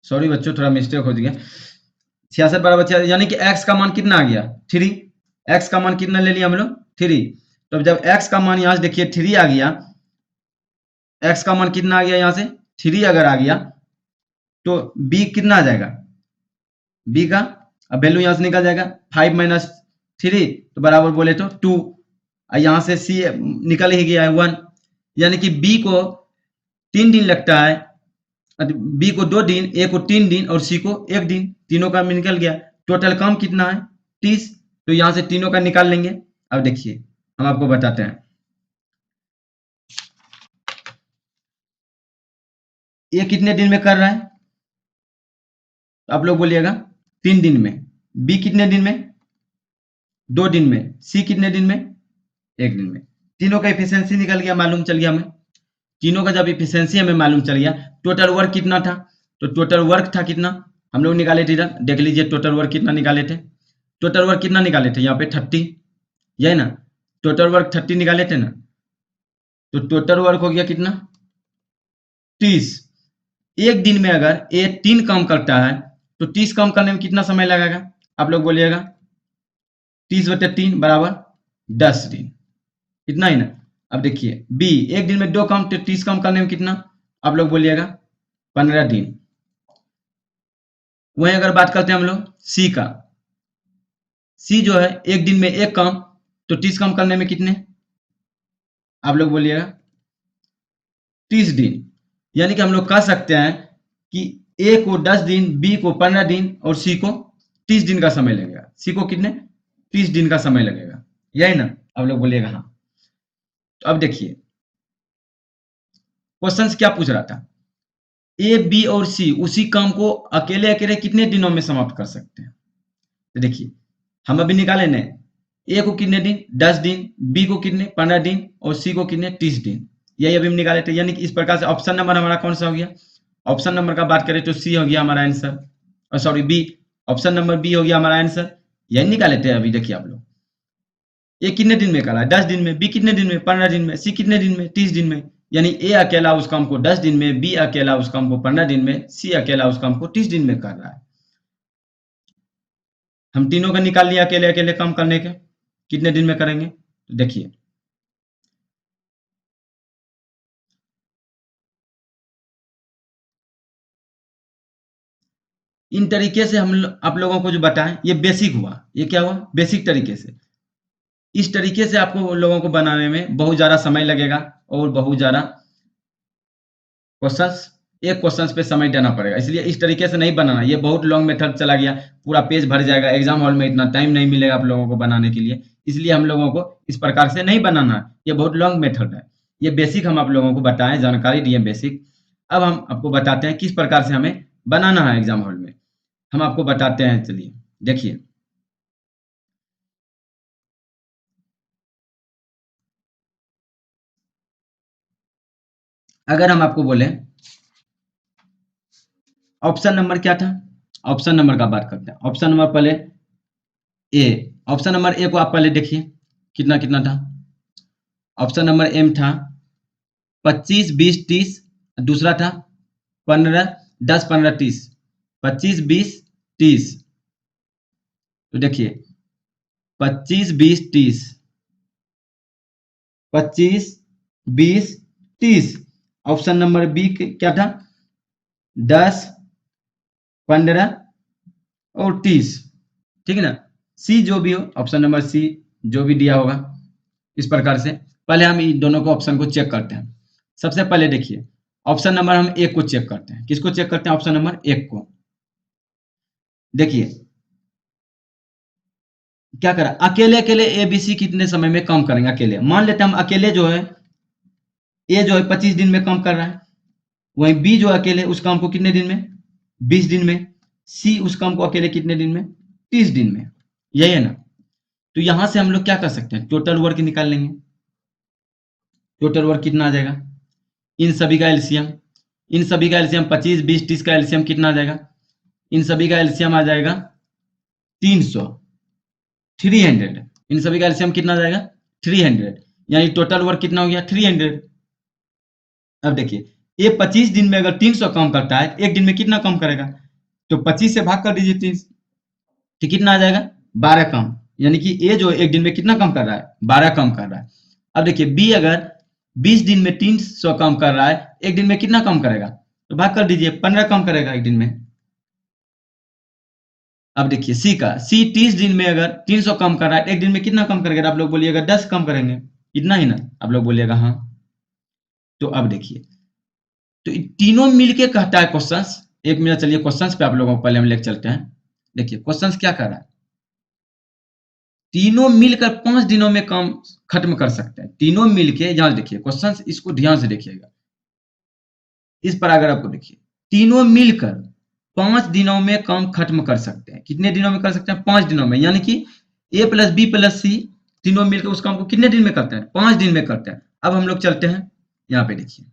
सॉरी बच्चों थोड़ा मिस्टेक हो गया। 66 बराबर 66 यानी कि x का मान कितना आ गया 3। x का मान कितना ले लिया हम लोग 3। तो जब x का मान यहां से देखिए 3 आ गया, x का मान कितना आ गया यहां से 3 अगर आ गया तो b कितना आ जाएगा, b का अब वैल्यू यहां से निकल जाएगा 5 - 3 तो बराबर बोले तो 2। यहां से c निकल ही गया है 1, यानी कि b को 3 दिन लगता है, बी को 2 दिन, ए को 3 दिन और सी को 1 दिन, तीनों का निकल गया। टोटल काम कितना है 30। तो यहां से तीनों का निकाल लेंगे। अब देखिए हम आपको बताते हैं ये कितने दिन में कर रहा है, तो आप लोग बोलिएगा 3 दिन में। बी कितने दिन में 2 दिन में। सी कितने दिन में 1 दिन में। तीनों का इफिशियंसी निकल गया, मालूम चल गया हमें। तीनों का जब इफिशियंसी हमें मालूम चल गया, टोटल वर्क कितना था, तो टोटल वर्क था कितना हम लोग निकाले थे इधर, देख लीजिए टोटल वर्क कितना निकाले थे। टोटल वर्क कितना निकाले थे यहाँ पे 30, यही ना, टोटल वर्क 30 निकाले थे ना। तो टोटल वर्क हो गया कितना 30। एक दिन में अगर ये 3 काम करता है तो 30 काम करने में कितना समय लगेगा, आप लोग बोलिएगा 30/3 बराबर 10 दिन, इतना ही ना। अब देखिए बी एक दिन में 2 काम, तो 30 काम करने में कितना, आप लोग बोलिएगा 15 दिन। वहीं अगर बात करते हैं हम लोग सी का, सी जो है एक दिन में 1 काम, तो 30 काम करने में कितने, आप लोग बोलिएगा 30 दिन। यानी कि हम लोग कह सकते हैं कि ए को 10 दिन, बी को 15 दिन और सी को 30 दिन का समय लगेगा। सी को कितने 30 दिन का समय लगेगा, यही ना, आप लोग बोलिएगा हाँ। तो अब देखिए क्वेश्चन क्या पूछ रहा था, ए बी और सी उसी काम को अकेले अकेले कितने दिनों में समाप्त कर सकते हैं। तो देखिए हम अभी निकाले ना, ए को कितने दिन 10 दिन, बी को कितने 15 दिन और सी को कितने 30 दिन, यही अभी हम निकाले थे। यानी कि इस प्रकार से ऑप्शन नंबर हमारा कौन सा हो गया, ऑप्शन नंबर का बात करें तो सी हो गया हमारा आंसर, और sorry B, option number B हो गया हमारा आंसर, यही निकाले थे अभी। देखिए आप लोग ए कितने दिन में करा 10 दिन में, बी कितने दिन में 15 दिन में, सी कितने दिन में 30 दिन में। यानी ए अकेला उस काम को 10 दिन में, बी अकेला उस काम को 15 दिन में, सी अकेला उस काम को 30 दिन में कर रहा है। हम तीनों का निकाल लिया अकेले अकेले काम करने के कितने दिन में करेंगे। तो देखिए इन तरीके से हम आप लोगों को जो बताएं ये बेसिक हुआ, ये क्या हुआ बेसिक तरीके से। इस तरीके से आपको लोगों को बनाने में बहुत ज़्यादा समय लगेगा और बहुत ज़्यादा क्वेश्चंस, एक क्वेश्चंस पे समय देना पड़ेगा, इसलिए इस तरीके से नहीं बनाना। ये बहुत लॉन्ग मेथड चला गया, पूरा पेज भर जाएगा, एग्जाम हॉल में इतना टाइम नहीं मिलेगा आप लोगों को बनाने के लिए, इसलिए हम लोगों को इस प्रकार से नहीं बनाना। ये बहुत लॉन्ग मेथड है, ये बेसिक हम आप लोगों को बताएं, जानकारी दिए बेसिक। अब हम आपको बताते हैं किस प्रकार से हमें बनाना है एग्जाम हॉल में, हम आपको बताते हैं। चलिए देखिए अगर हम आपको बोले ऑप्शन नंबर क्या था, ऑप्शन नंबर का बात करते हैं। ऑप्शन नंबर पहले ए, ऑप्शन नंबर ए को आप पहले देखिए कितना कितना था। ऑप्शन नंबर एम था 25 20 30, दूसरा था 15 10 15 30, 25 20 30। तो देखिए 25 20 30, 25 20 30। ऑप्शन नंबर बी क्या था 10 15 और 30, ठीक है ना। सी जो भी हो, ऑप्शन नंबर सी जो भी दिया होगा, इस प्रकार से पहले हम इन दोनों को ऑप्शन को चेक करते हैं। सबसे पहले देखिए ऑप्शन नंबर हम एक को चेक करते हैं। किसको चेक करते हैं, ऑप्शन नंबर एक को। देखिए क्या करा, अकेले अकेले ए बी सी कितने समय में काम करेंगे, अकेले मान लेते हैं हम अकेले जो है ए जो है 25 दिन में काम कर रहा है, वहीं बी जो अकेले उस काम को कितने दिन में, 20 दिन में, सी उस काम को अकेले कितने दिन में, 30 दिन में, यही है ना। तो यहां से हम लोग क्या कर सकते हैं, टोटल वर्क निकाल लेंगे। टोटल वर्क कितना आ जाएगा, इन सभी का एलसीएम, इन सभी का एलसीएम 25, 20, 30 का एलसीएम कितना आ जाएगा, इन सभी का एलसीएम आ जाएगा 300, 300, इन सभी का एलसीएम कितना आ जाएगा 300, यानी टोटल वर्क कितना हो गया 300। अब देखिए ये 25 दिन में अगर 300 काम करता है, एक दिन में कितना काम करेगा, तो 25 से भाग कर दीजिए 30, तो कितना आ जाएगा 12 काम, यानी कि ये जो एक दिन में कितना काम कर रहा है, 12 काम कर रहा है। अब देखिए बी अगर 20 दिन में 300 काम कर रहा है, एक दिन में कितना काम करेगा, तो भाग कर दीजिए 15 काम करेगा एक दिन में। अब देखिए सी का, सी 30 दिन में अगर 300 काम कर रहा है, एक दिन में कितना काम करेगा, आप लोग बोलिएगा 10 काम करेंगे, इतना ही ना, आप लोग बोलिएगा हाँ। तो अब देखिए, तो तीनों मिलके कहता है क्वेश्चंस, एक मिनट चलिए क्वेश्चंस पे आप लोगों को पहले हम लेके चलते हैं। देखिए क्वेश्चंस क्या कर रहा है, तीनों मिलकर 5 दिनों में काम खत्म कर सकते हैं, तीनों मिलके, यहां देखिए क्वेश्चंस, इसको ध्यान से देखिएगा, इस पैराग्राफ को देखिए, तीनों मिलकर 5 दिनों में काम खत्म कर सकते हैं, कितने दिनों में कर सकते हैं, 5 दिनों में, यानी कि ए प्लस बी प्लस सी तीनों मिलकर उस काम को कितने दिन में करते हैं, 5 दिन में करते हैं। अब हम लोग चलते हैं, यहाँ पे देखिए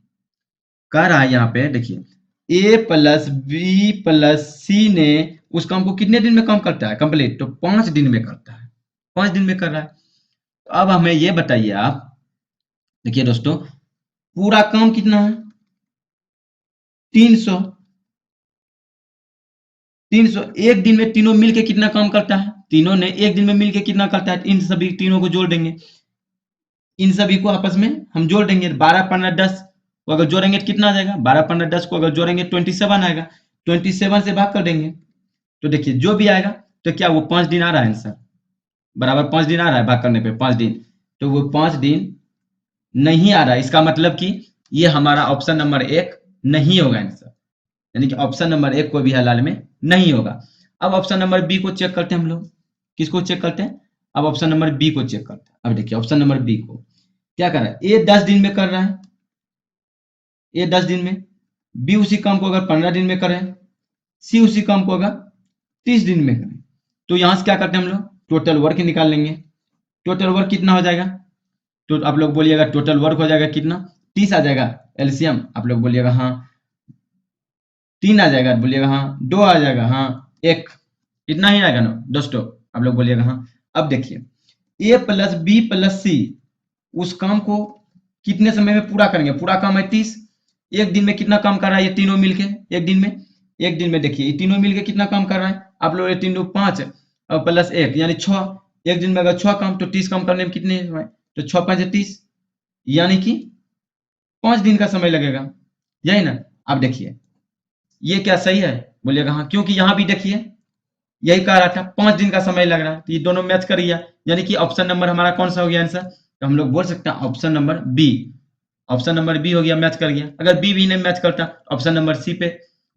कह रहा है, यहाँ पे देखिए ए प्लस बी प्लस सी ने उस काम को कितने दिन में काम करता है कंप्लीट, तो 5 दिन में करता है, 5 दिन में कर रहा है। तो अब हमें ये बताइए आप, देखिए दोस्तों पूरा काम कितना है 300, 300 एक दिन में तीनों मिलके कितना काम करता है, तीनों ने एक दिन में मिलके कितना करता है, इन सभी तीनों को जोड़ देंगे, इन सभी को आपस में हम जोड़ देंगे, 12 15 10 को अगर जोड़ेंगे तो कितना आ जाएगा, 12 15 10 को अगर जोड़ेंगे 27 आएगा, 27 से भाग कर देंगे, तो देखिए जो भी आएगा, तो क्या वो 5 दिन आ रहा है आंसर, बराबर 5 दिन आ रहा है भाग करने पे 5 दिन, तो वो 5 दिन नहीं आ रहा है, इसका मतलब कि ये हमारा ऑप्शन नंबर 1 नहीं होगा आंसर, यानी कि ऑप्शन नंबर 1 को भी हलाल में नहीं होगा। अब ऑप्शन नंबर बी को चेक करते हैं हम लोग, किसको चेक करते हैं, अब ऑप्शन नंबर बी को चेक करते हैं। अब देखिए ऑप्शन नंबर बी को क्या कर रहा है, ए 10 दिन में कर रहा है, ए 10 दिन में, बी उसी काम को अगर 15 दिन में करें, सी उसी काम को अगर 30 दिन में करें, तो यहां से क्या करते हैं हम लोग टोटल वर्क निकाल लेंगे। टोटल वर्क कितना हो जाएगा, तो आप लोग बोलिएगा टोटल वर्क हो जाएगा कितना, 30 आ जाएगा एलसीएम, आप लोग बोलिएगा हाँ, 3 आ जाएगा बोलिएगा हाँ, 2 आ जाएगा हाँ, 1, इतना ही आएगा ना दोस्तों, आप लोग बोलिएगा हाँ। अब देखिए ए प्लस बी प्लस सी उस काम को कितने समय में पूरा करेंगे, पूरा काम है 30, एक दिन में कितना काम कर रहा है ये तीनों मिलके, एक दिन में, एक दिन में देखिए ये तीनों मिलके कितना काम कर रहा है, आप लोग ये 3 2 5 और प्लस 1 यानी 6, एक दिन में अगर 6 काम तो 30 काम करने में कितने समय, तो 6 5 30, यानी कि 5 दिन का समय लगेगा, यही ना। अब देखिए ये क्या सही है, बोलिएगा हाँ, क्योंकि यहाँ भी देखिए यही कह रहा था 5 दिन का समय लग रहा है, तो ये दोनों मैच कर गया, यानी कि ऑप्शन नंबर हमारा कौन सा हो गया आंसर, तो हम लोग बोल सकते हैं option number B, option number B हो गया, मैच कर गया। अगर बी भी नहीं मैच करता ऑप्शन नंबर सी पे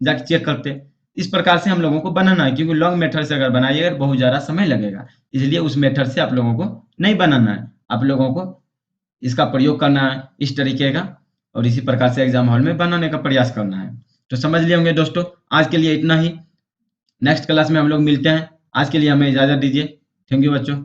जाके चेक करते। इस प्रकार से हम लोगों को बनाना है, क्योंकि लॉन्ग मेथड से अगर बनाइएगा बहुत ज़्यादा समय लगेगा, इसलिए उस मेथड से आप लोगों को नहीं बनाना है, आप लोगों को इसका प्रयोग करना है इस तरीके का, और इसी प्रकार से एग्जाम हॉल में बनाने का प्रयास करना है। तो समझ लिए होंगे दोस्तों, आज के लिए इतना ही, नेक्स्ट क्लास में हम लोग मिलते हैं, आज के लिए हमें इजाज़त दीजिए, थैंक यू बच्चों।